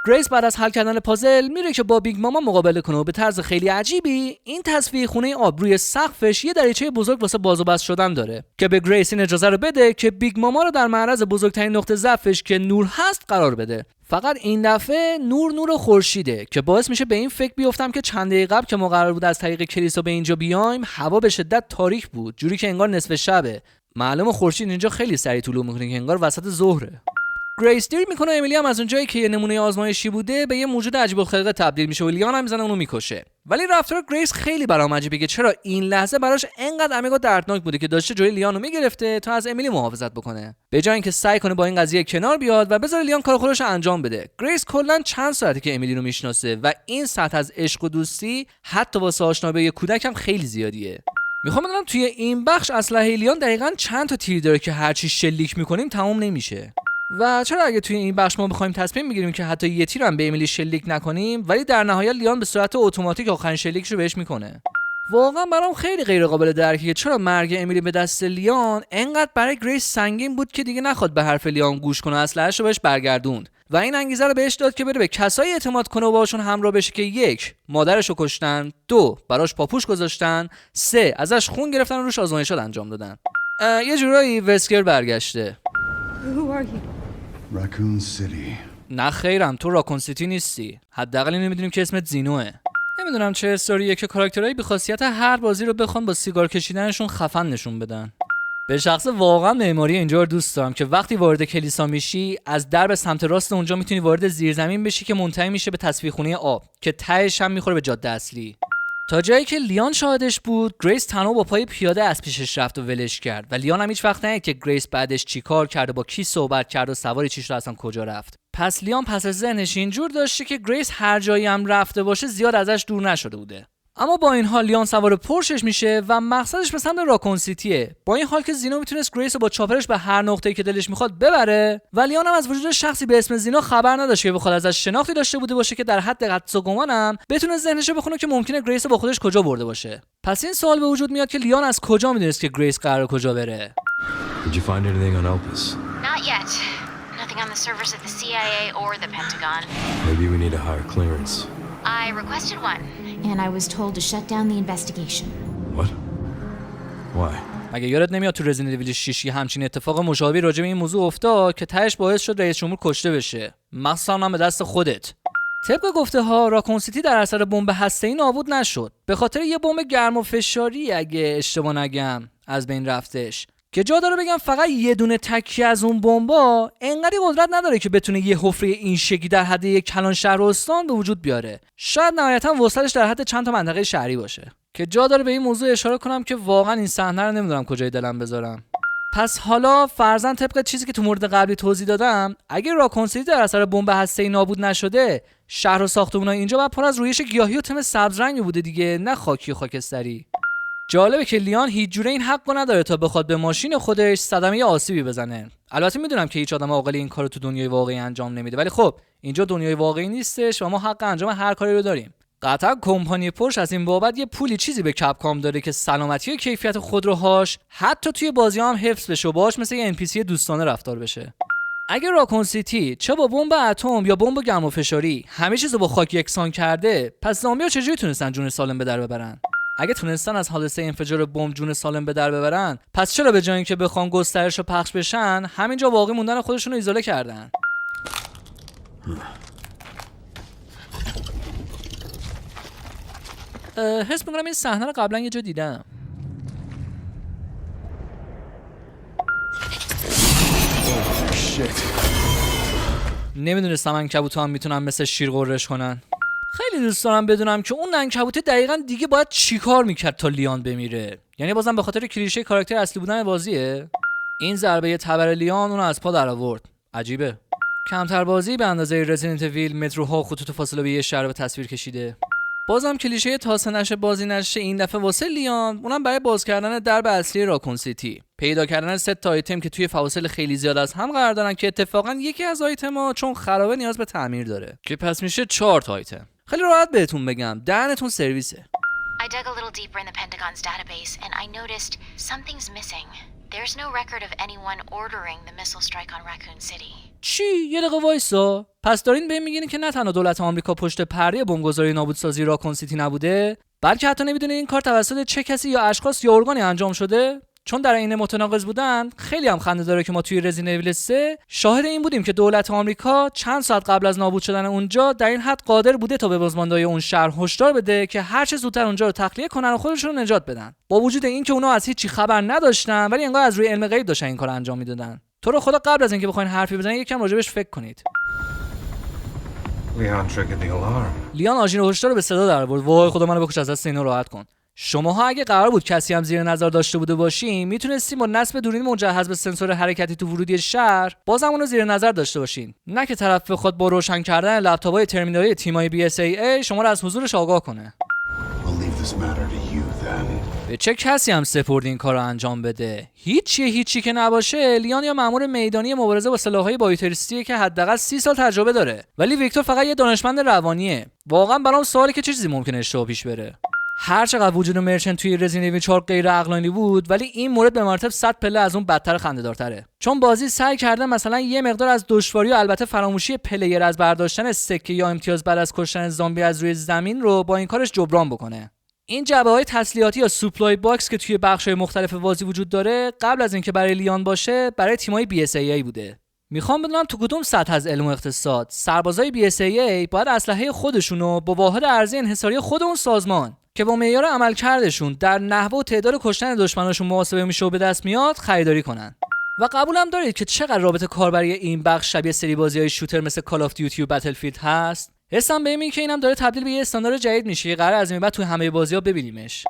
Speaker 1: گریس بعد از حل کردن پازل میره که با بیگ ماما مقابله کنه و به طرز خیلی عجیبی این تصفیه خونه آب روی سقفش یه دریچه بزرگ واسه باز و بست شدن داره که به گریس این اجازه رو بده که بیگ ماما رو در معرض بزرگترین نقطه ضعفش که نور هست قرار بده. فقط این دفعه نور خورشیده که باعث میشه به این فکر بیفتم که چند دقیقه قبل که ما قرار بود از طریق کلیسا به اینجا بیایم هوا به شدت تاریک بود، جوری که انگار نصف شبه. معلومه خورشید اینجا خیلی سریع طلوع میکنه که انگار وسط ظهره. گریس دیر میکنه امیلی هم از اونجایی که یه نمونه آزمایشی بوده به یه موجود عجیب الخلقه تبدیل میشه و لیان هم میزنه اونو میکشه. ولی رفتار گریس خیلی برام عجیبه که چرا این لحظه براش انقدر عمیق و دردناک بوده که داشته جلوی لیانو میگرفته تا از امیلی محافظت بکنه، به جای اینکه سعی کنه با این قضیه کنار بیاد و بذاره لیان کار خودش انجام بده. گریس کلا چند ساعته که امیلی رو میشناسه و این سطح از عشق و دوستی حتی واسه آشنا به یه کودک هم خیلی زیادیه. میخوام بدونم توی این بخش اسلحه لیان دقیقاً چند تا تیر داره که هر چی شلیک میکنیم تموم نمیشه؟ و چرا اگه توی این بخش ما بخوایم تصمیم بگیریم که حتی یه تیر هم به امیلی شلیک نکنیم ولی در نهایت لیان به صورت اتوماتیک آخرین شلیکش رو بهش میکنه؟ واقعا برام خیلی غیر قابل درکه که چرا مرگ امیلی به دست لیان انقدر برای گریس سنگین بود که دیگه نخواد به حرف لیان گوش کنه، اسلحه‌اش رو بهش برگردوند و این انگیزه رو بهش داد که بره به کسایی اعتماد کنه و باهاشون همراه بشه که 1. مادرش رو کشتن، 2. براش پاپوش گذاشتن، 3. ازش خون گرفتن و روش آزمایشات انجام دادن. یه جورایی وسکر برگشته.
Speaker 8: Who are you?
Speaker 2: Raccoon City.
Speaker 1: نه خیرم، تو راکون سیتی نیستی. حداقل اینو میدونیم که اسمت زینوه. نمیدونم چه استوریه که کاراکترهای بی خاصیت هر بازی رو بخوان با سیگار کشیدنشون خفن نشون بدن. به شخص واقعا معماری اینجا رو دوست دارم که وقتی وارد کلیسا میشی از درب سمت راست اونجا میتونی وارد زیرزمین بشی که منتهی میشه به تصفیه خونه آب که تهش هم میخوره به جاده اصلی. تا جایی که لیان شاهدش بود، گریس تنها با پای پیاده از پیشش رفت و ولش کرد و لیان هم هیچ وقت ندید که گریس بعدش چیکار کرد و با کی صحبت کرد و سواری چیش رو اصلا کجا رفت. پس لیان پس از ذهنش اینجور داشته که گریس هر جایی هم رفته باشه زیاد ازش دور نشده بوده. اما با این حال لیان سوار پرشش میشه و مقصدش به سمت راکون سیتیه، با این حال که زینا میتونست گریس رو با چاپرش به هر نقطه‌ای که دلش میخواد ببره و لیان هم از وجود شخصی به اسم زینا خبر نداشت که بخواد ازش شناختی داشته بوده باشه که در حد قدس و گمانم بتونه ذهنش رو بخونه که ممکنه گریس رو با خودش کجا برده باشه. پس این سوال به وجود میاد که لیان از کجا میدونست که گریس قراره کجا بره؟
Speaker 7: Did you find anything on Opus?
Speaker 9: Not yet. Nothing on the servers at the CIA or the Pentagon.
Speaker 7: Maybe we need a higher clearance.
Speaker 9: I requested one, and I was told to shut down the investigation.
Speaker 7: What? Why?
Speaker 1: مگه یادت نمیاد تو رزیدنت ایول 6 همچین اتفاق مشابهی راجع به این موضوع افتاد که تهش باعث شد رئیس جمهور کشته بشه، مخصوصا هم به دست خودت. طبق گفته ها راکون سیتی در اثر بمب هسته‌ای نابود نشد، به خاطر یه بمب گرم و فشاری اگه اشتباه نگم از بین رفتش، که جا داره بگم فقط یه دونه تکی از اون بمبا انقدر قدرت نداره که بتونه یه حفره این شکلی در حد یک کلان شهر و استان به وجود بیاره. شاید نهایتا وصلش در حد چند تا منطقه شهری باشه، که جا داره به این موضوع اشاره کنم که واقعا این صحنه رو نمیدونم کجای دلم بذارم. پس حالا فرضاً طبق چیزی که تو مورد قبلی توضیح دادم، اگه راکون سیتی در اثر بمب هسته‌ای نابود نشده، شهر و ساختمان‌های اینجا باید پر از رویش گیاهی و تم سبز رنگی بوده دیگه، نه خاکی و خاکستری. جالبه که لیان هیچ جوره این حقو نداره تا بخواد به ماشین خودش صدمه آسیبی بزنه. البته میدونم که هیچ آدم عاقلی این کارو تو دنیای واقعی انجام نمیده، ولی خب اینجا دنیای واقعی نیستش و ما حق انجام هر کاری رو داریم. قطعا کمپانی پورش از این بابت یه پولی چیزی به کپکام داره که سلامتی و کیفیت خودروهاش حتی توی بازی‌ها هم حفظ بشه و باهاش مثل یه NPC دوستانه رفتار بشه. اگه راکون سیتی چه با بمب اتم یا بمب گرم و فشاری همه چیزو با خاک یکسان کرده، پس زامبی‌ها چجوری تونستن جون سالم به در ببرن؟ اگه تونستن از حادثه انفجار بمب جون سالم به در ببرن، پس چرا به جای اینکه بخوان گسترش و پخش بشن، همینجا باقی موندن خودشون رو ایزوله کردن؟ حس می‌کنم این صحنه رو قبلا یه جا دیدم. نمیدونستم عنکبوت‌ها هم میتونن مثل شیر قررش کنن. خیلی دوست دارم بدونم که اون عنکبوته دقیقاً دیگه باید چیکار میکرد تا لیان بمیره. یعنی بازم به خاطر کلیشه کاراکتر اصلی بودن بازیه؟ این ضربه تبر لیان اونو از پا در آورد. عجیبه. کمتر بازی به اندازه رزیدنت ایول متروها خطوط فاصله به یه شهر به تصویر کشیده. بازم کلیشه تاسه نشه بازی نشه این دفعه واسه لیان، اونم برای باز کردن درب اصلی راکون سیتی، پیدا کردن 3 تا آیتم که توی فواصل خیلی زیاد از هم قرار دارن که اتفاقا یکی از آیتم‌ها چون خرابه نیاز به تعمیر داره، که پس میشه 4 تا آیتم. خیلی راحت بهتون بگم دهنتون سرویسه.
Speaker 9: I dug a little deeper in the Pentagon's database and I noticed something's missing. There's no record of anyone ordering the missile strike on Raccoon City.
Speaker 1: چی؟ یه دقیقه وایسا. پس دارین بهم میگین که نه تنها دولت آمریکا پشت پرده بمبگذاری نابودسازی راکون سیتی نبوده، بلکه حتی نمیدونه این کار توسط چه کسی یا اشخاص یا ارگانی انجام شده؟ چون در این متناقض بودن خیلی هم خنده داره که ما توی رزیدنت ایول 3 شاهد این بودیم که دولت آمریکا چند ساعت قبل از نابود شدن اونجا در این حد قادر بوده تا به بازماندهای اون شهر هشدار بده که هر چه زودتر اونجا رو تخلیه کنن و خودشون رو نجات بدن، با وجود اینکه اونا از هیچ چی خبر نداشتن ولی انگار از روی علم غیب داشتن این کارو انجام میدادن. تو رو خدا قبل از اینکه بخواید حرفی بزنید یکم راجبش فکر کنید. لیان آژیر هشدار رو به صدا در آورد. وای خدا منو بکش، از دست اینا راحت کن. شماها اگه قرار بود کسی هم زیر نظر داشته بوده باشین، میتونستیم با نصب دوربین مجهز به سنسور حرکتی تو ورودی شهر بازم اونو زیر نظر داشته باشین، نه که طرف بخواد با روشن کردن لپتاپ‌های ترمینالی تیمای BSAA شما رو از حضورش آگاه کنه. به چه کسی هم سپرد این کارو انجام بده؟ هیچی که نباشه لیان یا مأمور میدانی مبارزه با سلاح‌های بایوتروریستیه که حداقل 30 سال تجربه داره، ولی ویکتور فقط یه دانشمند روانیه. واقعا برام سوالی که چه چیزی ممکنه اشتباه پیش بره. هر چقدر وجود مرچنت توی رزیدنت ایول 4 غیر عقلانی بود، ولی این مورد به مراتب 100 پله از اون بدتر خنده‌دارتره. چون بازی سعی کرده مثلا یه مقدار از دشواری و البته فراموشی پلیر از برداشتن سکه یا امتیاز بعد از کشتن زامبی از روی زمین رو با این کارش جبران بکنه. این جعبه‌های تسلیحاتی یا سوپلای باکس که توی بخش‌های مختلف بازی وجود داره، قبل از اینکه برای لیان باشه برای تیم‌های BSAA بوده. میخوام بدونم تو کدوم سطح از علم و اقتصاد سربازای BSAA باید اسلحه خودشونو با واحد ارزی انحصاری خود اون سازمان که با معیار عملکردشون در نحوه و تعداد کشتن دشمناشون محاسبه میشه و به دست میاد خریداری کنن. و قبولم دارید که چقدر رابطه کاربری این بخش شبیه سری بازی‌های شوتر مثل کال آف دیوتی و بتلفیلد هست؟ حسم به این که اینم داره تبدیل به یه استاندارد جدید میشه، قراره از این بعد توی همه بازی‌ها ببینیمش.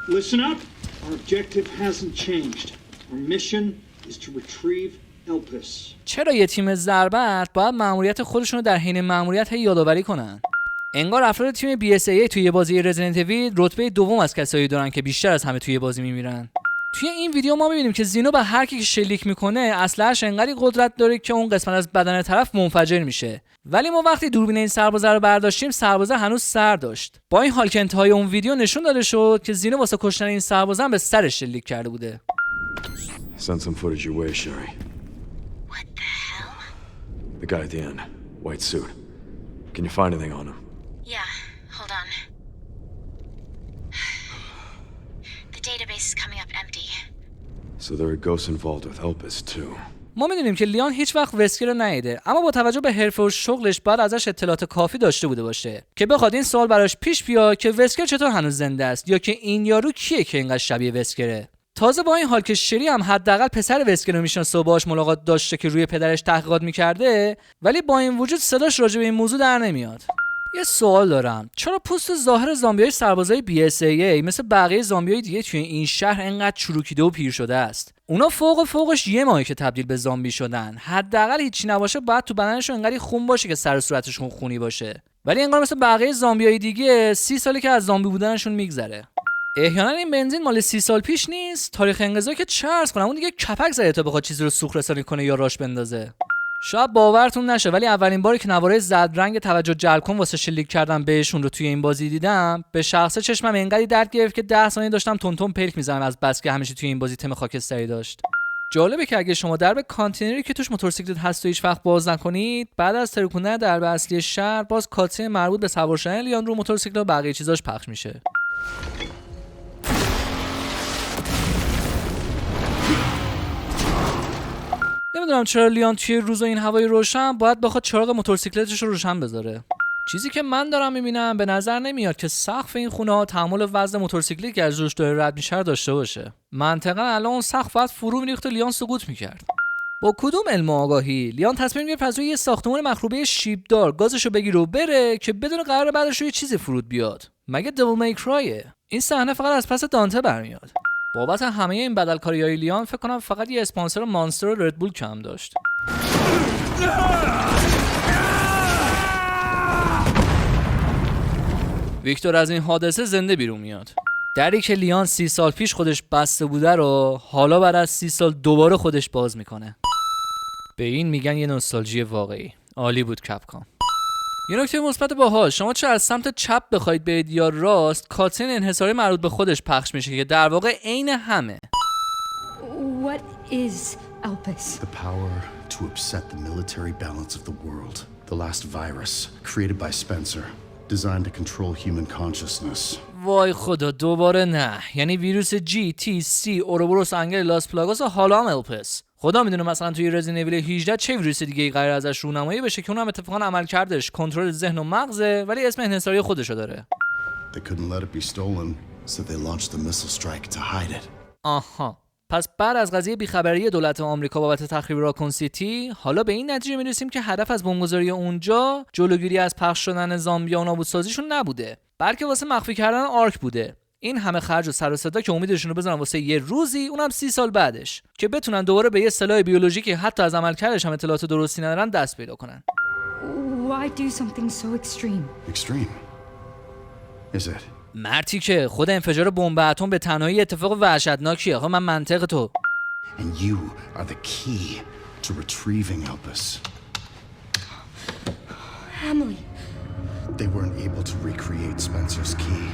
Speaker 11: Listen up. Our objective hasn't changed. Our mission is to retrieve Elpis.
Speaker 1: چرا یه تیم ضربت باید مأموریت خودشونو در حین مأموریت یادآوری کنن؟ انگار افراد تیم BSAA توی بازی رزیدنت ایول رتبه دوم از کسایی دارن که بیشتر از همه توی بازی میمیرن. توی این ویدیو ما میبینیم که زینو به هر کی که شلیک میکنه اسلحه‌اش انقدر قدرت داره که اون قسمت از بدن طرف منفجر میشه، ولی ما وقتی دوربین این سربازه رو برداشتیم سربازه هنوز سر داشت. با این حال که انتهای اون ویدیو نشون داده شد که زینو واسه کشتن این سربازه هم به سرش شلیک کرده بوده.
Speaker 7: Send some footage your way, Sherry.
Speaker 9: What the hell?
Speaker 7: The guy at the end, white suit. Can you find anything on him?
Speaker 9: Yeah, hold on. The database is coming up empty.
Speaker 7: So there are ghosts involved with Elpis too.
Speaker 1: ما میدونیم که لیان هیچ وقت وسکر رو ندیده، اما با توجه به حرفه و شغلش باید ازش اطلاعات کافی داشته بوده باشه که بخواد این سوال براش پیش بیاد که وسکر چطور هنوز زنده است یا که این یارو کیه که اینقدر شبیه وسکره. تازه با این حال که شری هم حداقل پسر وسکر رو میشناسه و باهاش ملاقات داشته که روی پدرش تحقیقات میکرده، ولی با این وجود صداش راجع به این موضوع در نمیاد. یه سوال دارم، چرا پوست ظاهر زامبیای سربازای BSAA مثل بقیه زامبیای دیگه توی این شهر انقدر چروکیده و پیر شده است؟ اونا فوقش یه ماهی که تبدیل به زامبی شدن، حداقل هیچی نباشه باید تو بدنشون انقدر خون باشه که سر و صورتشون خونی باشه، ولی انگار مثل بقیه زامبیای دیگه 30 سالی که از زامبی بودنشون میگذره. احیانا این بنزین مال 30 سال پیش نیست، تاریخ انقضا که چه عرض کنم، اون دیگه کپک زده تا بخواد چیزی رو سوخت رسانی کنه یا راش بندازه. شاید باورتون نشه ولی اولین باری که نواره زرد رنگ توجه جلب کن واسه شلیک کردم بهشون رو توی این بازی دیدم، به شخصه چشمم انقدر درد گرفت که 10 ثانیه داشتم تون پلک میزنم از بس که همیشه توی این بازی تم خاکستری داشت. جالبه که اگه شما درب کانتینری که توش موتورسیکلت هست و هیچ وقت باز نکنید، بعد از ترکوندن درب اصلی شهر باز کاتسین مربوط به سوار شدن لیان رو موتورسیکل و بقیه چیزاش پخش میشه. نمیدونم چرا لیان توی روز و این هوای روشن باید بخواد چراغ موتورسیکلتش رو روشن بذاره. چیزی که من دارم میبینم به نظر نمیاد که سقف این خونه ها تحمل وزن موتورسیکلی که از روش داره رد میشه داشته باشه. منطقا الان اون سقف باید فرو میریخت و لیان سقوط میکرد. با کدوم علم و آگاهی لیان تصمیم گرفت از روی یه ساختمان مخروبه شیبدار گازشو بگیره و بره که بدون قرار بعدش روی چیزی فرود بیاد؟ مگه دیویل می کرایه؟ این صحنه فقط از پس دانته برمیاد. بابت همه این بدلکاری‌های لیان فکر کنم فقط یه اسپانسر مانستر و ردبول کم داشت. ویکتور از این حادثه زنده بیرون میاد. دری که لیان 30 سال پیش خودش بسته بوده رو حالا بعد از 30 سال دوباره خودش باز میکنه. به این میگن یه نوستالژی واقعی. عالی بود کپکام. یه نکته مثبت باحال، شما چه از سمت چپ بخواید برید یا راست، کاتسین انحصاری مربوط به خودش پخش میشه که در واقع عین همه.
Speaker 8: What is Elpis?
Speaker 12: The power to upset the military balance of the world. The last virus created by Spencer, designed to control human consciousness.
Speaker 1: وای خدا دوباره نه، یعنی ویروس GTC اوروبروس انگل لاس پلاگاس و حالا هم الپس. خدا میدونه مثلا توی رزیدنت ایول 18 چه ویروس دیگه ای قرار ازش رونمایی بشه که اونم اتفاقا عملکردش کنترل ذهن و مغزه ولی اسم انحصاری خودشو داره.
Speaker 12: They couldn't let it be stolen, so they launched the missile strike to hide it.
Speaker 1: آها. پس بعد از قضیه بیخبری دولت آمریکا بابت تخریب راکون سیتی، حالا به این نتیجه میرسیم که هدف از بمبگذاری اونجا جلوگیری از پخش شدن زامبیا و نابودسازیشون نبوده، بلکه واسه مخفی کردن آرک بوده. این همه خرج و سر و صدا که امیدشون رو بزنن واسه یه روزی، اونم 30 سال بعدش، که بتونن دوباره به یه سلاح بیولوژیکی حتی از عملکردش هم اطلاعات درستی ندارن دست پیدا کنن.
Speaker 8: Why do something so extreme?
Speaker 12: Extreme? Is it?
Speaker 1: مرتی که خود انفجار بمب اتم به تنهایی اتفاق وحشتناکیه. آخه من منطق تو.
Speaker 12: And you are the key to retrieving Elpis.
Speaker 8: Emily.
Speaker 12: They weren't able to recreate Spencer's key.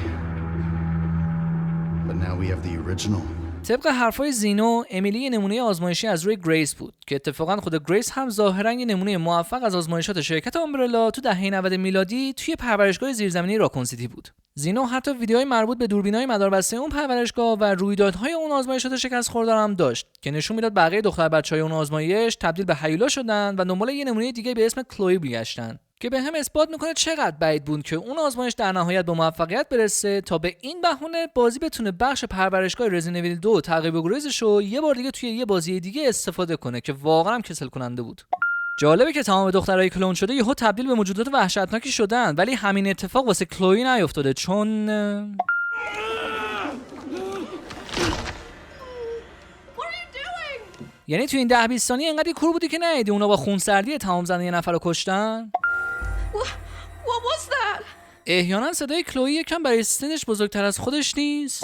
Speaker 12: But now we have the original.
Speaker 1: طبق حرفای زینو، امیلی یه نمونه آزمایشی از روی گریس بود که اتفاقا خود گریس هم ظاهرا یه نمونه موفق از آزمایشات شرکت آمبرلا تو دهه 90 میلادی توی پرورشگاه زیرزمینی راکون سیتی بود. زینو حتی ویدیوهای مربوط به دوربینای مداربسته اون پرورشگاه و رویدادهای اون آزمایشات شکست خوردن هم داشت که نشون میداد بقیه دختر بچهای اون آزمایش تبدیل به هیولا شدن و دنبال یه نمونه دیگه به اسم کلوی میگشتن که به هم اثبات میکنه چقدر بعید بود که اون آزمایش در نهایت به موفقیت برسه تا به این بهونه بازی بتونه بخش پرورشگاه رزیدنت ایول 2 تعقیب و گریزش رو یه بار دیگه توی یه بازی دیگه استفاده کنه که واقعا هم کسل کننده بود. جالبه که تمام دخترای کلون شده یهو تبدیل به موجودات وحشتناکی شدن، ولی همین اتفاق واسه کلوی نیافتاده چون یعنی تو این 10-20 ثانیه انقدر کور بودی که ندیدی اونا با خونسردی تمام زدن یه نفر رو کشتن؟
Speaker 4: What was that?
Speaker 1: احیانا صدای کلوی یکم برای سنش بزرگتر از خودش نیست؟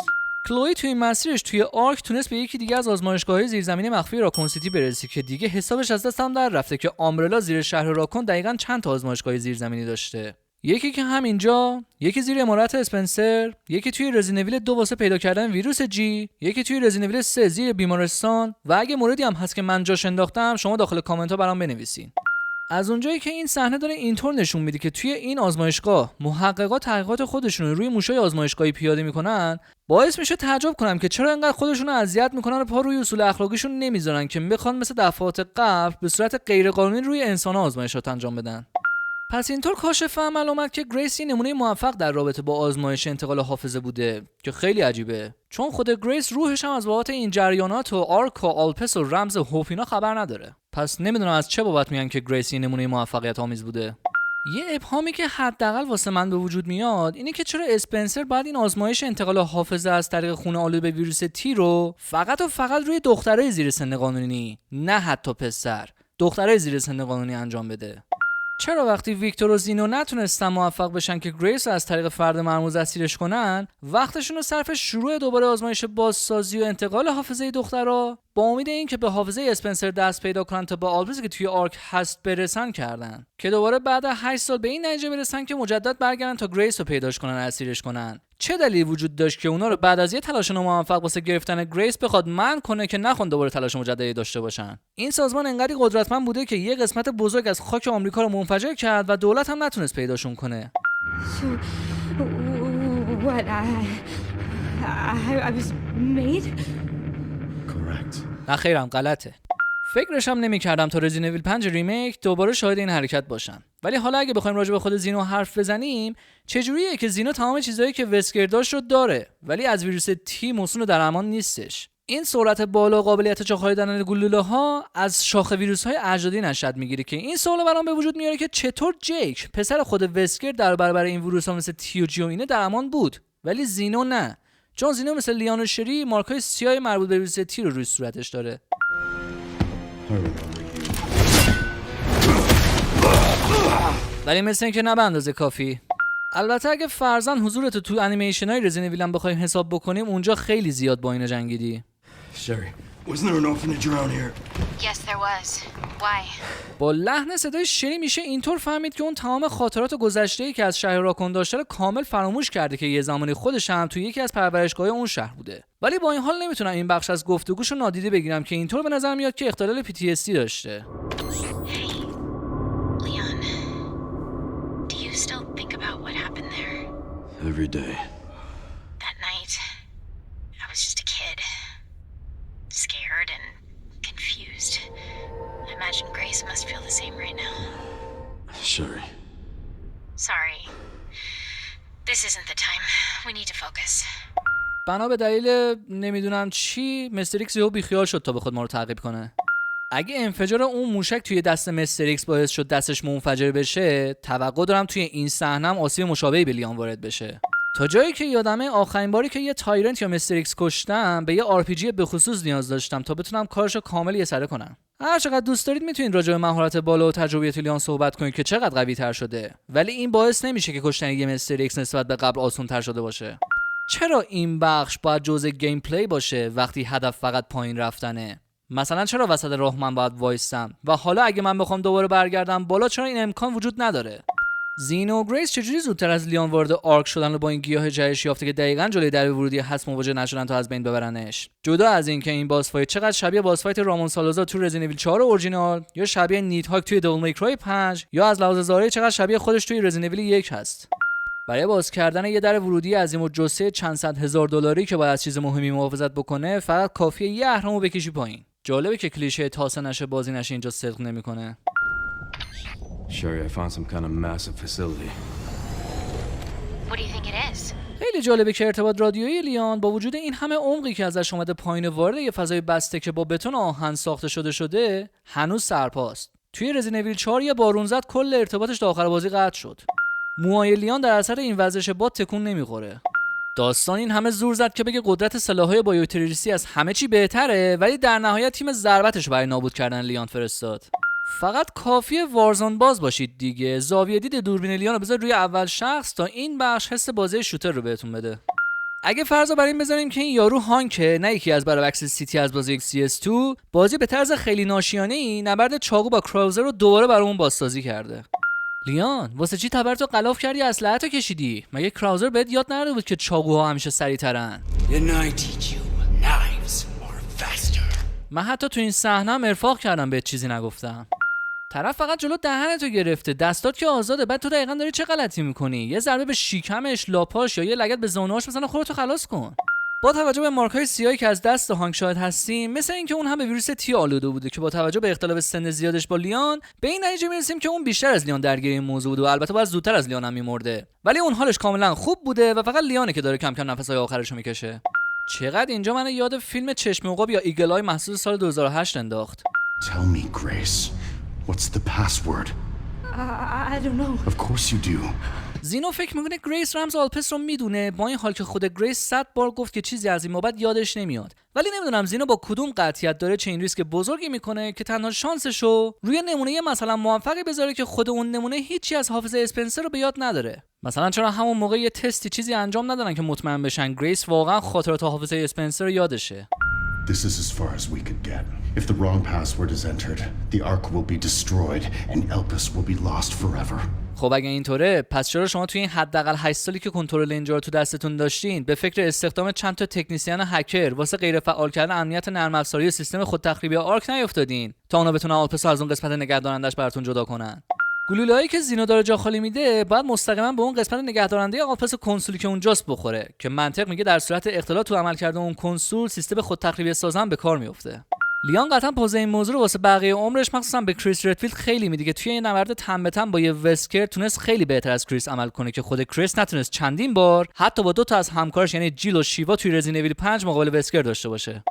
Speaker 1: کلوی توی مسیرش توی آرک تونست به یکی دیگه از آزمایشگاه‌های زیرزمینی مخفی راکون سیتی برسه که دیگه حسابش از دستم در رفته که آمبرلا زیر شهر راکون دقیقاً چند تا آزمایشگاه زیرزمینی داشته. یکی که همینجا، یکی زیر عمارت اسپنسر، یکی توی رزیدنت ایول 2 واسه پیدا کردن ویروس جی، یکی توی رزیدنت ایول 3 زیر بیمارستان و اگه موردی هم هست که من جاش انداختم شما داخل کامنت ها برام بنویسین. از اونجایی که این صحنه داره اینطور نشون میده که توی این آزمایشگاه محققا تحقیقات خودشون رو روی موشای آزمایشگاهی پیاده میکنن، باعث میشه تعجب کنم که چرا اینقدر خودشون رو اذیت میکنن و پا روی اصول اخلاقیشون نمیذارن که بخوان مثل دفعات قبل به صورت غیرقانونی روی انسان‌ها آزمایشات انجام بدن. پس اینطور کاشف عمل اومد که گریس نمونه موفق در رابطه با آزمایش انتقال حافظه بوده که خیلی عجیبه، چون خود گریس روحش هم از بابت این جریانات و آرک و آلپس و رمز هوپینا خبر نداره. پس نمیدونم از چه بابت میگن که گریس نمونه موفقیت آمیز بوده. یه ابهامی که حداقل واسه من به وجود میاد اینه که چرا اسپنسر بعد این آزمایش انتقال حافظه از طریق خون آلوده به ویروس تی رو فقط و فقط روی دخترای زیر سن قانونی، نه حتی پسر، دخترای زیر سن قانونی انجام بده؟ چرا وقتی ویکتور و زینو نتونستن موفق بشن که گریس رو از طریق فرد مرموز اسیرش کنن، وقتشون رو صرف شروع دوباره آزمایش بازسازی و انتقال حافظه دخترها با امید این که به حافظه اسپنسر دست پیدا کنن تا به آلپسی که توی آرک هست برسن کردن، که دوباره بعد 8 سال به این نتیجه برسن که مجدد برگردن تا گریس رو پیداش کنن و اسیرش کنن. چه دلیلی وجود داشت که اونا رو بعد از یه تلاش ناموفق واسه گرفتن گریس بخواد منع کنه که نخوان دوباره تلاش مجددی داشته باشن؟ این سازمان انقدر قدرتمند بوده که یه قسمت بزرگ از خاک آمریکا رو منفجر کرد و دولت هم نتونست پیداشون کنه.
Speaker 8: What I was made?
Speaker 12: Correct.
Speaker 1: نه خیرم، غلطه. فکرش هم نمی‌کردم تا رزیدنت ایول 5 ریمیک دوباره شاهد این حرکت باشن. ولی حالا اگه بخوایم راجع به خود زینو حرف بزنیم، چجوریه که زینو تمام چیزایی که وسکر داشت رو داره ولی از ویروس تی موسون در امان نیستش؟ این سرعت بالا و قابلیت جا خالیدن گلوله‌ها از شاخه ویروس‌های اجدادی نشأت میگیره که این سوال برام به وجود میاره که چطور جیک پسر خود وسکر در برابر این ویروس‌ها مثل تی و جی و اینه در امان بود ولی زینو نه، چون زینو مثل لیان و شری مارکای سیاه مربوط به ویروس تی رو روی صورتش داره. ولی مثل اینکه نه به اندازه کافی. البته اگه فرضاً حضورت تو انیمیشن‌های رزیدنت ایول بخوایم حساب بکنیم، اونجا خیلی زیاد با اینا جنگیدی.
Speaker 12: Sherry, wasn't there an orphanage around here?
Speaker 9: Yes, there was. Why?
Speaker 1: با لحن صدای شری میشه اینطور فهمید که اون تمام خاطرات گذشته‌ای که از شهر راکون داشته رو کامل فراموش کرده که یه زمانی خودش هم توی یکی از پرورشگاه‌های اون شهر بوده. ولی با این حال نمیتونم این بخش از گفتگوشو نادیده بگیرم که اینطور به نظر میاد که اختلال PTSD داشته.
Speaker 9: Leon, do you still think about what happened there?
Speaker 7: Every day.
Speaker 9: That night, I was just a kid. Scared and confused. I imagine Grace must feel the same right now.
Speaker 7: Sherry.
Speaker 9: Sorry. This isn't the time. We need to focus.
Speaker 1: بنا به دلیل نمیدونم چی مستریکس یهو بیخیال شد تا بخواد ما رو تعقیب کنه. اگه انفجار اون موشک توی دست مستریکس باعث شد دستش منفجر بشه، توقع دارم توی این صحنه هم آسیب مشابهی به لیان وارد بشه. تا جایی که یادمه آخرین باری که یه تایرنت یا مستریکس کشتم به یه RPG به خصوص نیاز داشتم تا بتونم کارشو کامل یه سره کنم. هر چقدر دوست دارید میتونید راجع به مهارت بالا و تجربیات لیان صحبت کنید که چقدر قوی تر شده، ولی این باعث نمیشه که کشتن یه مستریکس نسبت به قبل آسون تر شده باشه. چرا این بخش باید جزء گیم پلی باشه وقتی هدف فقط پایین رفتنه؟ مثلا چرا وسط راه من باید وایستم؟ و حالا اگه من بخوام دوباره برگردم بالا چرا این امکان وجود نداره؟ زینو و گریس چجوری زودتر از لیان وارد آرک شدن و با این گیاه جهش یافته که دقیقاً جلوی در ورودی هست مواجه نشدن تا از بین ببرنش؟ جدا از این که این باس فایت چقدر شبیه باس فایت رامون سالازار تو رزیدنت ایول 4 اورجینال یا شبیه نیت هاک توی دیول می کرای 5 یا از لحاظ ظاهری چقدر شبیه خودش توی رزیدنت ایول 1 هست. برای باز کردن یه در ورودی عظیم و جثه چند صد هزار دلاری که باید از چیز مهمی محافظت بکنه فقط کافیه یه اهرمو بکشی پایین. جالبه که کلیشه تاسه نشه بازی نشه اینجا صدق نمیکنه.
Speaker 7: Sherry, I found some kind of massive facility.
Speaker 9: What do you think it is?
Speaker 1: خیلی جالبه که ارتباط رادیویی لیان با وجود این همه عمقی که ازش اومده پایین وارد یه فضای بسته که با بتون آهن ساخته شده هنوز سرپاست. توی رزیدنت ایول 4 یه بارون زد کل ارتباطش تا آخر بازی قطع شد. موهای لیان در اثر این وزش باد تکون نمیخوره. داستان این همه زور زد که بگه قدرت سلاح‌های بایوتروریستی از همه چی بهتره، ولی در نهایت تیم ضربتش برای نابود کردن لیان فرستاد. فقط کافیه وارزون باز باشید دیگه. زاویه دید دوربین لیان رو بذار روی اول شخص تا این بخش حس بازی شوتر رو بهتون بده. اگه فرض بر این بذاریم که این یارو هانکه نه یکی از برعکس سیتی از بازی CS2، بازی به طرز خیلی ناشیانه‌ای نبرد چاقو با کراوزر رو دوباره برامون بازسازی کرده. لیان واسه چی تبرتو غلاف کردی اسلحه‌تو کشیدی؟ مگه کراوزر بهت یاد نداده بود که چاقوها همیشه سریع‌ترن؟ من حتی تو این صحنه ارفاق کردم بهت چیزی نگفتم. طرف فقط جلو دهنتو گرفته، دستات که آزاده، بعد تو دقیقاً داری چه غلطی میکنی؟ یه ضربه به شکمش، لاپاش یا یه لگد به زانوهاش بزن و خودتو خلاص کن. با توجه به مارک‌های سیاهی که از دست هانک شاهد هستیم، مثل اینکه اون هم به ویروس تی آلوده بوده که با توجه به اختلاف سن زیادش با لیان به این نتیجه میرسیم که اون بیشتر از لیان درگیر این موضوع بوده و البته باید زودتر از لیان هم میمرده. ولی اون حالش کاملا خوب بوده و فقط لیانه که داره کم کم نفس‌های آخرشو میکشه. چقدر اینجا منو یاد فیلم چشم عقاب یا ایگل آی محسوس سال 2008 انداخت.
Speaker 12: Tell me, Grace, what's the password?
Speaker 8: I don't know.
Speaker 12: Of course you do.
Speaker 1: زینو فکر میکنه گریس رمز آلپس رو میدونه، با این حال که خود گریس 100 بار گفت که چیزی از این بابت یادش نمیاد. ولی نمیدونم زینو با کدوم قطعیت داره چه این ریسک بزرگی میکنه که تنها شانسشو روی نمونه مثلا موفقی بذاره که خود اون نمونه هیچی از حافظه اسپنسر رو به یاد نداره. مثلا چرا همون موقع یه تستی چیزی انجام ندادن که مطمئن بشن گریس واقعا خاطرات حافظه اسپنسر رو یادشه.
Speaker 12: This is as far as we could get. If the wrong password is entered, the Ark will be destroyed and Elpis will be lost forever.
Speaker 1: خب اگه اینطوره پس چرا شما توی این حداقل 8 سالی که کنترل اینجا رو تو دستتون داشتین به فکر استخدام چند تا تکنسین هکر واسه غیر فعال کردن امنیت نرم افزاری سیستم خودتخریبی آرک نیافتادین تا اونا بتونن آلپس از اون قسمت نگهدارندش براتون جدا کنن؟ گلوله‌ای که زینو داره جا خالی میده باید مستقیما به اون قسمت نگهدارنده آلپس کنسولی که اونجاست بخوره که منطق میگه در صورت اختلال تو عملکرد اون کنسول سیستم خودتخریبی سازم به کار میفته. لیان قطعا پوز این موضوع رو واسه بقیه عمرش مخصوصا به کریس ردفیلد خیلی میده که توی این نبرد تن به تن با یه وسکر تونست خیلی بهتر از کریس عمل کنه که خود کریس نتونست چندین بار حتی با 2 تا از همکارش یعنی جیل و شیوا توی رزیدنت ایول 5 مقابل وسکر داشته باشه.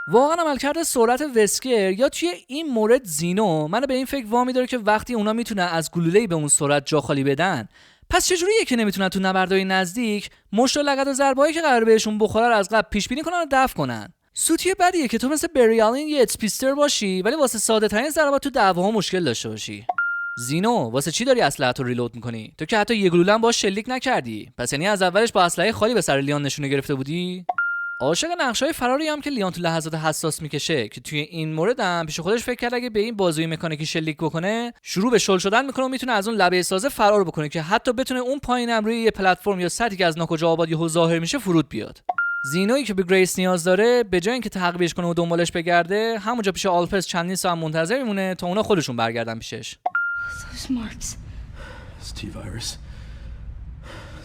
Speaker 1: واقعا عملکرد سرعت وسکر یا توی این مورد زینو منو به این فکر وامی داره که وقتی اونا میتونن از گلوله‌ای به اون سرعت جا خالی بدن، پس چجوریه که نمیتونن تو نبردهای نزدیک مشت و لگد و ضربه‌ای که قرار بهشون بخوره رو از قبل پیش بینی کنن و دفع کنن؟ سوتی بدیه که تو مثل بری آلین یه اسپیستر باشی ولی واسه ساده ترین ضربات تو دعواها مشکل داشته باشی. زینو واسه چی داری اسلحه رو ریلود میکنی؟ تو که حتی یه گلوله هم باش شلیک نکردی، پس یعنی از اولش با اسلحه خالی به سر لیان نشونه گرفته بودی؟ عاشق نقشای فراری هم که لیان تو لحظات حساس میکشه که توی این مورد هم پیش خودش فکر کرد اگه به این بازوی مکانیکی شلیک بکنه شروع به شل شدن میکنه و میتونه از اون لبه سازه فرار بکنه که حتی بتونه اون پایینم روی یه پلتفرم یا سطحی که از ناکجا آباد یهو ظاهر میشه فرود بیاد. زینویی که به گریس نیاز داره به جای اینکه تعقیبش کنه و دنبالش بگرده همونجا پیش آلپس چندین ساعت منتظر میمونه تا اونا خودشون برگردن پیشش.
Speaker 8: Those marks.
Speaker 7: It's T-virus.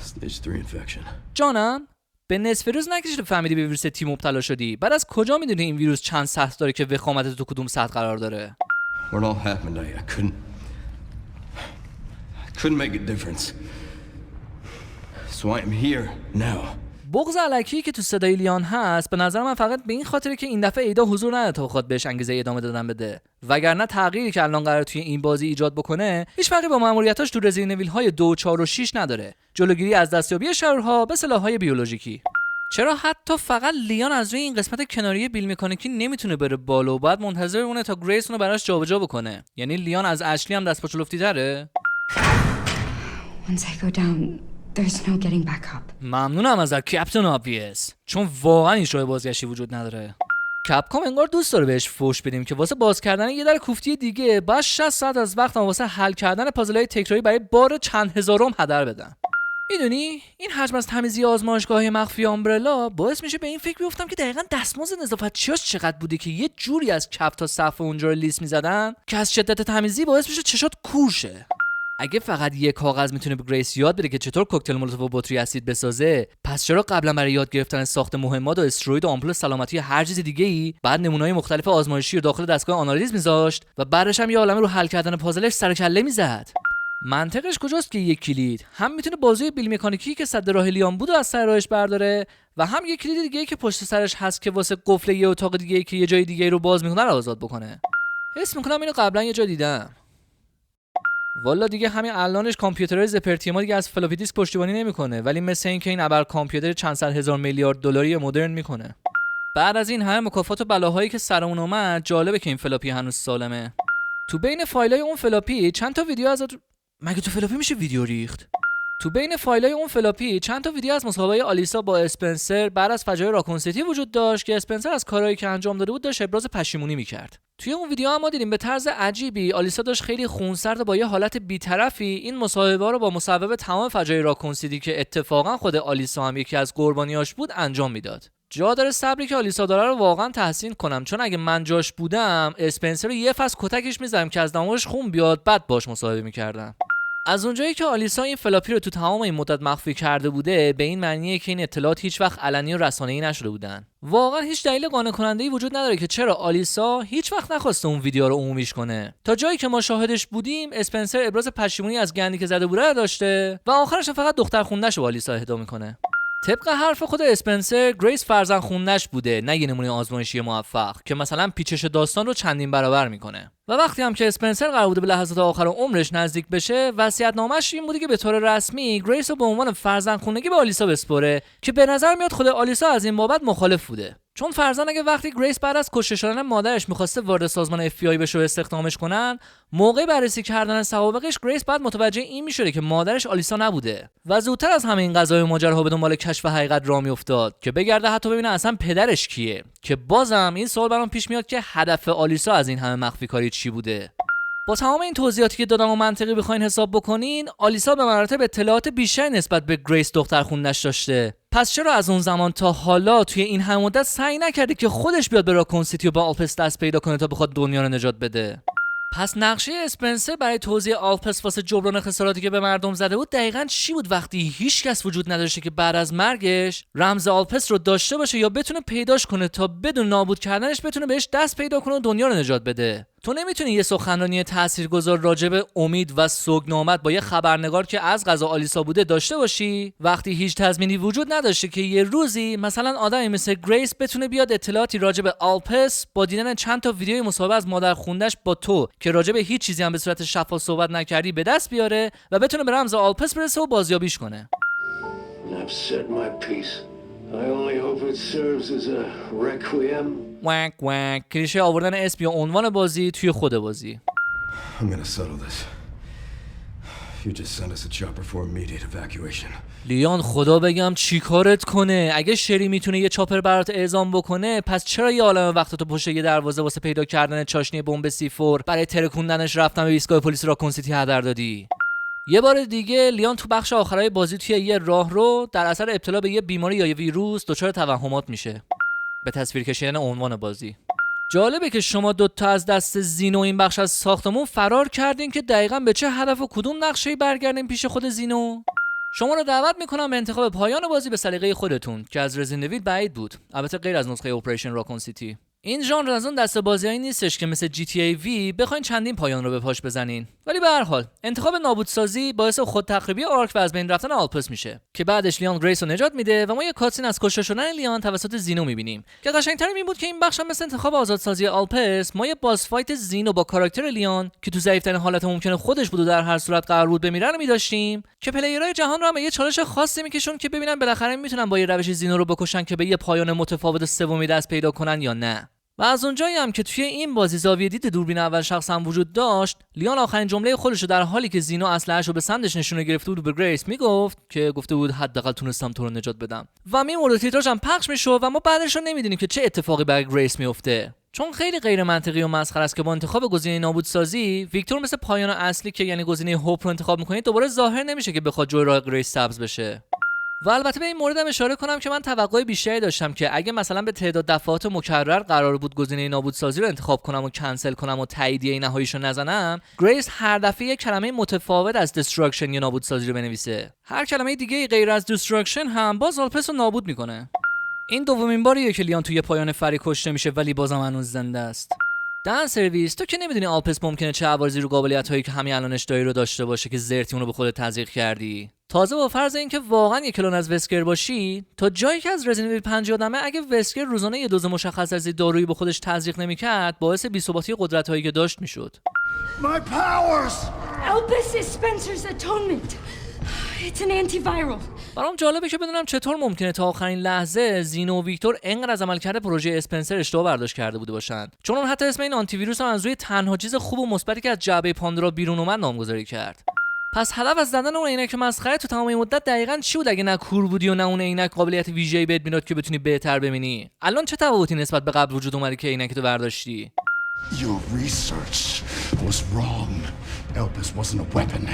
Speaker 7: Stage 3 infection.
Speaker 1: جانم به نصف روز نکشید فهمیدی به ویروس تی مبتلا شدی. بعد از کجا میدونی این ویروس چند سطح داره که وخامت تو کدوم سطح قرار داره؟
Speaker 7: When all happened, I couldn't make a difference. So I am here now.
Speaker 1: بغض الکی که تو صدای لیان هست به نظر من فقط به این خاطره که این دفعه ایدا حضور نداره تا بخواد بهش انگیزه ادامه دادن بده، وگرنه تغییری که الان قراره توی این بازی ایجاد بکنه هیچ فرقی با ماموریتاش تو رزیدنت ایول های 2، 4 و 6 نداره. جلوگیری از دستیابی شرورها به سلاح‌های بیولوژیکی. چرا حتی فقط لیان از روی این قسمت کناری بیل مکانیکی نمیتونه بره بالا و بعد منتظر بمونه تا گریس اونو براش جابجا بکنه؟ یعنی لیان از اشلی هم دست پا تره؟
Speaker 8: Once I go down, there's no getting back up.
Speaker 1: ممنونم از کپتن آبویس، چون واقعا این شوی بازگشتی وجود نداره. کپکام انگار دوست داره بهش فوش بدیم که واسه باز کردن یه در کوفتی دیگه باید 60 ساعت از وقتم واسه حل کردن پازل‌های تکراری برای بار چند هزارم هدر بدن. میدونی این حجم از تمیزی آزمایشگاه مخفی آمبرلا باعث میشه به این فکر بیفتم که دقیقاً دستمزد نظافتچیاش چقدر بوده که یه جوری از کف تا صف اونجا رو لیست میزدن که از شدت تمیزی باعث میشه چشات کور شه. اگه فقط یه کاغذ میتونه به گریس یاد بده که چطور کوکتل مولوتوف و بطری اسید بسازه، پس چرا قبلا برای یاد گرفتن ساخت مهمات و استروید و آمپول سلامتی هر چیز دیگه‌ای بعد نمونه‌های مختلف آزمایشی رو داخل دستگاه آنالیز میذاشت و بعدش هم یه عالمه رو حل کردن پازلش سر کله میزد؟ منطقش کجاست که یک کلید هم میتونه بازوی بیل مکانیکی که صد راه لیان بود از سر راهش برداره و هم یک کلید دیگه‌ای که پشت سرش هست که واسه قفل یه اتاق دیگه‌ای که یه جای دیگه‌ای رو باز میکنه رو آزاد بکنه. حس میکنم اینو قبلا یه جا دیدم. والا دیگه همین الانش کامپیوترهای زپرتی ما دیگه از فلاپی دیسک پشتیبانی نمیکنه، ولی مثل این که این ابر کامپیوتر چند صد هزار میلیارد دلاری مدرن میکنه. بعد از این همه مکافات و بلاهایی که سرمون اومد جالبه که این فلاپی هنوز سالمه. تو بین فایلای اون فلاپی چند تا ویدیو از مگه تو فلاپی میشه ویدیو ریخت؟ تو بین فایلای اون فلاپی چند تا ویدیو از مصاحبه آلیسا با اسپنسر بعد از فجایع راکون سیتی وجود داشت که اسپنسر از کارهایی که انجام داده بود داشت ابراز پشیمونی میکرد. توی اون ویدیو هم ما دیدیم به طرز عجیبی آلیسا داشت خیلی خونسرد و با یه حالت بی‌طرفی این مصاحبه رو با مسبب تمام فجایع راکون سیتی که اتفاقا خود آلیسا هم یکی از قربانیاش بود انجام میداد. جا داره صبری که آلیسا داره رو واقعا تحسین کنم، چون اگه من جاش بودم اسپنسر رو یه فصل کتکش می‌زدم که از دماغش خون بیاد، بعد باش مصاحبه می‌کردم. از اونجایی که آلیسا این فلاپی رو تو تمام این مدت مخفی کرده بوده، به این معنیه که این اطلاعات هیچ وقت علنی و رسانه‌ای نشده بودن. واقعا هیچ دلیل قانع کننده‌ای وجود نداره که چرا آلیسا هیچ وقت نخواسته اون ویدیو رو عمومیش کنه. تا جایی که ما شاهدش بودیم، اسپنسر ابراز پشیمونی از گندی که زده بوده داشته و آخرش فقط دختر خونده‌شو با آلیسا اهدا میکنه. طبق حرف خود اسپنسر، گریس فرزند خونده‌اش بوده، نه یه نمونه آزمایشی موفق که مثلا پیچش داستان رو چندین برابر میکنه. و وقتی هم که اسپنسر قرار بوده به لحظات آخر عمرش نزدیک بشه، وصیت‌نامه‌اش این بوده که به طور رسمی گریس رو به عنوان فرزند خوندگی به آلیسا بسپره، که به نظر میاد خود آلیسا از این بابت مخالف بوده. چون فرزند اگه وقتی گریس بعد از کشته شدن مادرش می‌خواسته وارد سازمان FBI بشه و استخدامش کنن، موقع بررسی کردن سوابقش گریس بعد متوجه این می‌شده که مادرش آلیسا نبوده و زودتر از همه این قضايا و ماجراها به دنبال کشف حقیقت راه می‌افتاد که بگرده حتی ببینه اصلا پدرش کیه، که بازم این سوال برام پیش میاد که هدف آلیسا از این همه مخفی کاری چی بوده. با تمام این توضیحاتی که دادم و منطقی بخواین حساب بکنین، آلیسا به مراتب اطلاعات بیشتری نسبت به گریس دختر خونده‌اش داشته. پس چرا از اون زمان تا حالا توی این هم مدت سعی نکرده که خودش بیاد به راکون سیتی و با آلپس دست پیدا کنه تا بخواد دنیا رو نجات بده؟ پس نقشه اسپنسر برای توزیع آلپس واسه جبران خساراتی که به مردم زده بود دقیقاً چی بود وقتی هیچ کس وجود نداشته که بعد از مرگش رمز آلپس رو داشته باشه یا بتونه پیداش کنه تا بدون نابود کردنش بتونه بهش دست پیدا کنه و دنیا رو نجات بده؟ تو نمیتونی یه سخنرانی تاثیرگذار راجع به امید و سوگنامت با یه خبرنگار که از قضا آلیسا بوده داشته باشی وقتی هیچ تضمینی وجود نداشته که یه روزی مثلا آدمی مثل گریس بتونه بیاد اطلاعاتی راجع به آلپس با دیدن چند تا ویدیوی مصاحبه از مادر خونده‌اش با تو که راجع به هیچ چیزی هم به صورت شفاف صحبت نکردی به دست بیاره و بتونه به رمز آلپس برسه و بازیابیش کنه. وانک وانک، کلیشه آوردن اسم یا عنوان بازی توی خود بازی.
Speaker 5: I'm gonna settle this. You just send us a chopper for immediate evacuation.
Speaker 1: لیان خدا بگم چی کارت کنه؟ اگه شری میتونه یه چاپر برات اعزام بکنه، پس چرا یه عالمه وقتتو پشت یه دروازه واسه پیدا کردن چاشنی بمب C4 برای ترکوندنش رفتن به ایستگاه پلیس راکون سیتی هدر دادی؟ یه بار دیگه لیان تو بخش آخرای بازی توی یه راهرو در اثر ابتلا به یه بیماری یا یه ویروس دچار توهمات میشه. به تصویر کشیدن عنوان بازی. جالبه که شما دوتا از دست زینو این بخش از ساختمون فرار کردین که دقیقاً به چه هدف و کدوم نقشه‌ای برگردین پیش خود زینو؟ شما رو دعوت میکنم به انتخاب پایان بازی به سلیقه خودتون که از رزیدنت اویل بعید بود، البته غیر از نسخه اپریشن راکون سیتی. این ژانر از اون دسته بازیایی نیستش که مثل GTA V بخواین چندین پایان رو به پاش بزنین، ولی به هر حال انتخاب نابودسازی باعث خود تخریبی آرک و از بین رفتن آلپس میشه که بعدش لیان گریس رو نجات میده و ما یه کاتسین از کشته شدن لیان توسط زینو میبینیم که قشنگتر این بود که این بخش هم مثل انتخاب آزادسازی آلپس ما یه باس فایت زینو با کاراکتر لیان که تو ضعیف‌ترین حالت ممکنه خودش بود و در هر صورت قرار بود بمیره رو می‌داشتیم که پلیرهای جهان رو هم یه چالش خاصی میکشون که ببینن بالاخره میتونن با یه روش زینو رو بکشن که به یه پایان متفاوت سومی دست پیدا کنن یا نه. و از اونجایی هم که توی این بازی زاویه دید دوربین اول شخص هم وجود داشت، لیان آخرین جمله خودش رو در حالی که زینو اسلحه‌شو به سمتش نشونه گرفته بود به گریس میگفت که گفته بود حداقل تونستم تو رو نجات بدم و میمورد تیتراژ هم پخش میشد و ما بعدش رو نمیدونیم که چه اتفاقی برای گریس میفته، چون خیلی غیر منطقی و مسخره است که با انتخاب گزینه نابودسازی ویکتور مثل پایان اصلی که یعنی گزینه هوپ رو انتخاب میکنید دوباره ظاهر نمیشه که بخواد جوی راه گریس سبز بشه. و البته به این مورد هم اشاره کنم که من توقع بیشتری داشتم که اگه مثلا به تعداد دفعات مکرر قرار بود گزینه نابودسازی رو انتخاب کنم و کنسل کنم و تاییدیه نهاییشو نزنم، گریس هر دفعه یک کلمه متفاوت از دستراکشن یا نابودسازی رو بنویسه. هر کلمه دیگه غیر از دستراکشن هم باز آلپس رو نابود میکنه. این دومین باریه که لیان توی پایان فری کشته میشه ولی بازم هنوز زنده است. دن سرویس، تو که نمیدونی آلپس ممکنه چه عوارضی رو قابلیت‌هایی که همین الانش داری رو داشته باشه که زرتی اونو به خودت تزریق کردی. تازه با فرض اینکه واقعا یک کلون از وسکر باشی، تا جایی که از رزیدنت اویل 5 یادمه اگه وسکر روزانه یه دوز مشخص از دارویی به خودش تزریق نمی‌کرد، باعث بی‌ثباتی قدرت‌هایی که داشت میشد.
Speaker 2: My powers!
Speaker 8: Elpis is Spencer's atonement. It's an antiviral.
Speaker 1: برام جالبه که بدونم چطور ممکنه تا آخرین لحظه زینو و ویکتور انقدر از عملکرد پروژه اسپنسر اشتباه برداشت کرده بوده باشن، چون اون حتی اسم این آنتی ویروس هم از روی تنها چیز خوب و مثبتی که از جعبه پاندورا بیرون اومد نامگذاری کرد. پس هدف از زدن اون عینک مسخره تو تمام این مدت دقیقاً چی بود اگه نه کور بودی و نه اون عینک قابلیت ویژه‌ای بهت میداد که بتونی بهتر ببینی؟ الان چه تفاوتی نسبت به قبل وجود اومده که عینکتو برداشتی؟
Speaker 2: Your research was wrong. Elpis wasn't a weapon.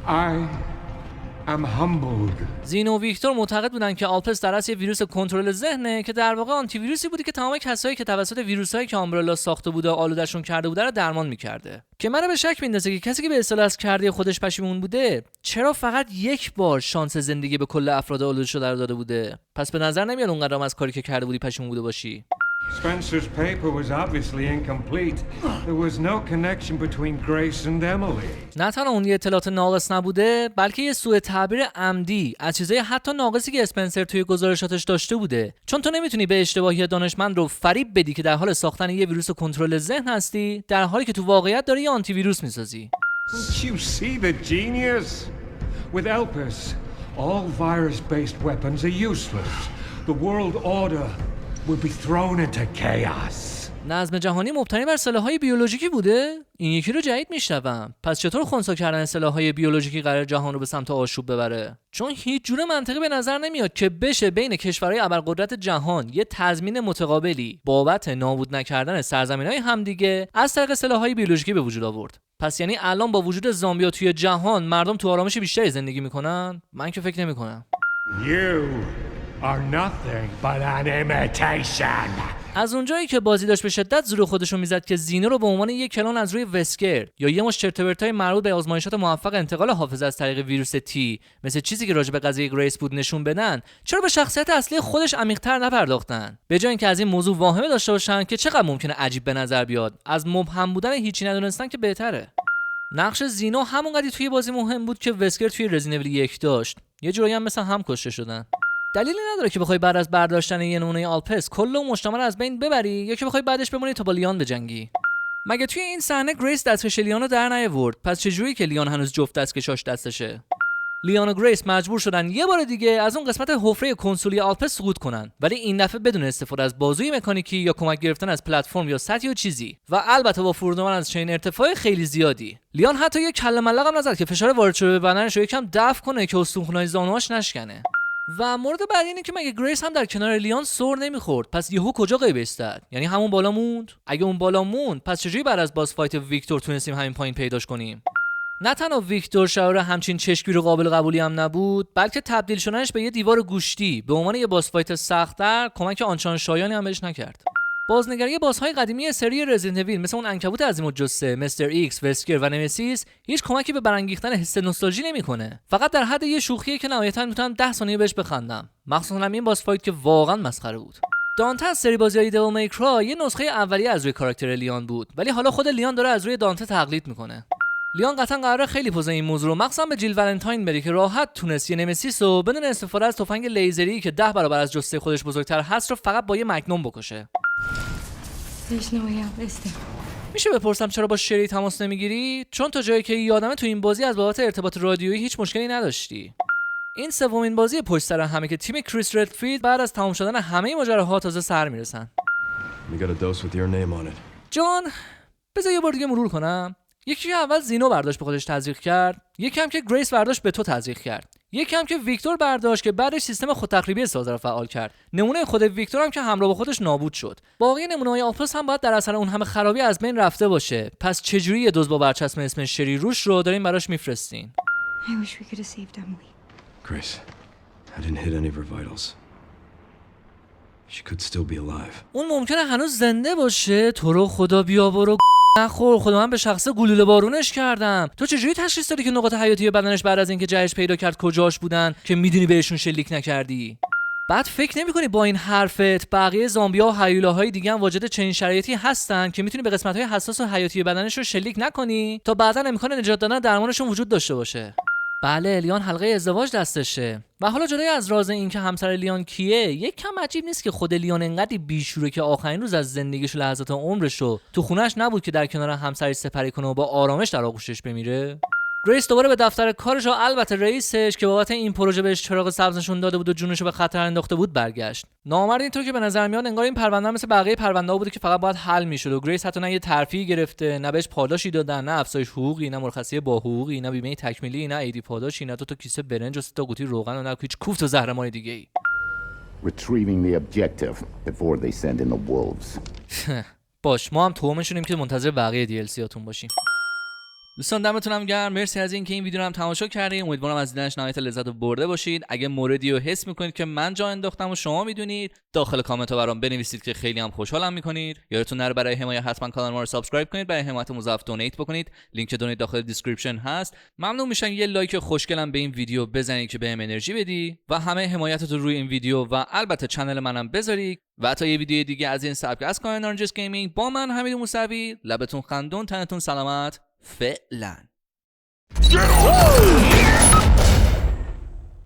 Speaker 3: I
Speaker 5: I'm humbled.
Speaker 1: زینو و ویکتور معتقد بودن که آلپس در اصل یه ویروس کنترل ذهنه که در واقع آنتی ویروسی بودی که تمام کسایی که توسط ویروسایی که آمبرلا ساخته بوده و آلودشون کرده بوده رو درمان می‌کرده. که منو به شک میندازه که کسی که به اصطلاح از کرده خودش پشیمون بوده چرا فقط یک بار شانس زندگی به کل افراد آلوده شده رو داده بوده. پس به نظر نمیاد اونقدر از کاری که کرده بودی پشیمون بوده باشی.
Speaker 5: Spencer's paper was obviously incomplete. There was no connection between Grace and Emily.
Speaker 1: نه تنها اون یه اطلاعات ناقص نبوده بلکه یه سوء تعبیر عمدی از چیزای حتی ناقصی که اسپنسر توی گزارشاتش داشته بوده. چون تو نمیتونی به اشتباهی دانشمند رو فریب بدی که در حال ساختن یه ویروس کنترل ذهن هستی در حالی که تو واقعیت داری یه آنتی ویروس میسازی.
Speaker 5: Don't you see the genius? With Elpis, all virus-based weapons are useless. The world order will be thrown into chaos.
Speaker 1: نظم جهانی مبتنی بر سلاح‌های بیولوژیکی بوده؟ این یکی رو جدید میشنوم. پس چطور خنثی کردن سلاح‌های بیولوژیکی قرار جهان رو به سمت آشوب ببره؟ چون هیچ جور منطقی به نظر نمیاد که بشه بین کشورهای ابرقدرت جهان یه تضمین متقابلی بابت نابود نکردن سرزمین‌های همدیگه از طریق سلاح‌های بیولوژیکی به وجود آورد. پس یعنی الان با وجود زامبیا توی جهان مردم تو آرامش بیشتری زندگی میکنن؟ من که فکر نمیکنم.
Speaker 5: You are nothing but an imitation.
Speaker 1: از اونجایی که بازی داشت به شدت زور خودشون میزد که زینو رو به عنوان یک کلون از روی وسکر یا یه مش چرت و پرتای مربوط به آزمایشات موفق انتقال حافظه از طریق ویروس تی مثل چیزی که راجع به قضیه گریس بود نشون بدن، چرا به شخصیت اصلی خودش عمیق‌تر نپرداختن؟ به جای اینکه از این موضوع واهمه داشته باشن که چقدر ممکنه عجیب به نظر بیاد، از مبهم بودن هیچی ندونستن که بهتره. نقش زینو همونقدر توی بازی مهم بود که وسکر توی رزیدنت اول 1 داشت. یه جورایی هم مثل هم کشته شدن. دلیلی نداره که بخوای بعد از برداشتن یه نمونه آلپس کل اون مجتمع رو از بین ببری یا که بخوای بعدش بمونی تا با لیان بجنگی. مگه توی این صحنه گریس دستکش لیان رو در نیاورد؟ پس چجوری که لیان هنوز جفت دستکشاش دستشه؟ لیان و گریس مجبور شدن یه بار دیگه از اون قسمت حفره کنسولی آلپس سقوط کنن، ولی این دفعه بدون استفاده از بازوی مکانیکی یا کمک گرفتن از پلتفرم یا سطح یا چیزی، و البته با فرود اومدن از چین ارتفاع خیلی زیادی. لیان حتی یه کله ملق هم نزد که فشار وارد شده به بدنش رو یکم دفع کنه که استخونای زانوهاش نشکنه. و مورد بعدی اینه که مگه گریس هم در کنار لیان سر نمیخورد؟ پس یهو کجا غیب استاد؟ یعنی همون بالا موند؟ اگه اون بالا موند پس چجوری بعد از باس فایت ویکتور تونستیم همین پایین پیداش کنیم؟ نه تنها ویکتور شعار همچین چشمگیر و قابل قبولی هم نبود، بلکه تبدیل شدنش به یه دیوار گوشتی به عنوان یه باس فایت سخت‌تر کمک آنچنان شایانی هم بهش نکرد. بازنگری بازهای قدیمی سری رزیدنت اول مثل اون عنکبوت عظیم‌الجثه، مستر ایکس، وسکر و نمسیس هیچ کمکی به برانگیختن حس نوستالژی نمیکنه. فقط در حد یه شوخیه که نهایتاً میتونم 10 ثانیه بهش بخندم. مخصوصاً این باس فایت که واقعاً مسخره بود. دانته از سری بازی‌های دیویل می کرای یه نسخه اولیه از روی کاراکتر لیان بود، ولی حالا خود لیان داره از روی دانته تقلید میکنه. لیان قطعاً قراره خیلی پوز این موضوع رو مخصوصاً به جیل ولنتاین بری که راحت تونست یه نمسیس رو بدون استفاده از تفنگ لیزری که 10 برابر از جثه خودش بزرگتر هست رو فقط با یه مگنوم بکشه. میشه بپرسم چرا با شری تماس نمیگیری؟ چون تا جایی که یادمه تو این بازی از بابت ارتباط رادیویی هیچ مشکلی نداشتی. این سومین بازی پشت سر همه که تیم کریس ردفیلد بعد از تمام شدن همه ماجراها تازه سر میرسن. جان، بذار یه بار دیگه مرور کنم. یکی که اول زینو برداشت به خودش تزریق کرد، یکی هم که گریس برداشت به تو تزریق کرد، یکی هم که ویکتور برداشت که بعدش سیستم خودتخریبی سازه رو فعال کرد. نمونه خود ویکتور هم که همراه با خودش نابود شد. باقی نمونه‌های آلپس هم باید در اثر اون همه خرابی از بین رفته باشه. پس چجوری یه دوز با برچسب اسم شری روش رو دارین براش میفرستین؟
Speaker 7: Grace, I didn't hit any of her vitals. She could still be alive.
Speaker 1: اون ممکنه هنوز زنده باشه. تو رو خدا بیا برو نخور. خدا من به شخصه گلوله بارونش کردم. تو چجوری تشخیص دادی که نقاط حیاتی بدنش بعد از اینکه جهش پیدا کرد کجاش بودن که میدونی بهشون شلیک نکردی؟ بعد فکر نمی‌کنی با این حرفت بقیه زامبیا و هیولاهای دیگه هم واجد چنین شرایطی هستن که میتونی به قسمت‌های حساس و حیاتی بدنش رو شلیک نکنی تا بعداً امکان نجات دادن درمانشون وجود داشته باشه؟ بله، لیان حلقه ازدواج دستشه. و حالا جدای از راز این که همسر لیان کیه، یک کم عجیب نیست که خود لیان انقدر بیشوره که آخرین روز از زندگیش و لحظات عمرش رو تو خونش نبود که در کنار همسرش سپری کنه و با آرامش در آغوشش بمیره. گریس دوباره به دفتر کارش و البته رئیسش که بابت این پروژه بهش چراغ سبز نشون داده بود و جونش رو به خطر انداخته بود برگشت. نامرد اینطور که به نظر میاد انگار این پرونده مثل بقیه پرونده‌ها بوده که فقط باید حل میشد و گریس حتی نه یه ترفیعی گرفته، نه بهش پاداشی دادن، نه افزایش حقوقی، نه مرخصی با حقوقی، نه بیمه تکمیلی، نه ایدی پاداشی، نه تا کیسه برنج و 3 تا قوطی روغن و نه هیچ کوفت و زهرمار دیگه‌ای.
Speaker 13: Retrieving the objective before they send in the wolves.
Speaker 1: باش، ما هم تومشونیم که منتظر بقیه DLC هاتون باشیم. دوستان دمتونم گرم، مرسی از اینکه این ویدیو رو هم تماشا کردید. امیدوارم از دیدنش نهایت لذت رو برده باشید. اگه موردی رو حس میکنید که من جا انداختم و شما میدونید، داخل کامنت ها برام بنویسید که خیلی هم خوشحالم میکنید. یادتون نره برای حمایت حتما کانال ما رو سابسکرایب کنید، برای حمایت مضاعف دونیت بکنید. لینک دونیت داخل دیسکریپشن هست. ممنون میشم یه لایک خوشگلم به این ویدیو بزنید که بهم انرژی بدی و همه حمایتتون روی این ویدیو و البته کانال منم بذارید. و تا یه ویدیو دیگه از این سبک از کانال نارنجس گیمینگ با من حمید موسوی، لبتون خندون تنتون سلامت. فعلا.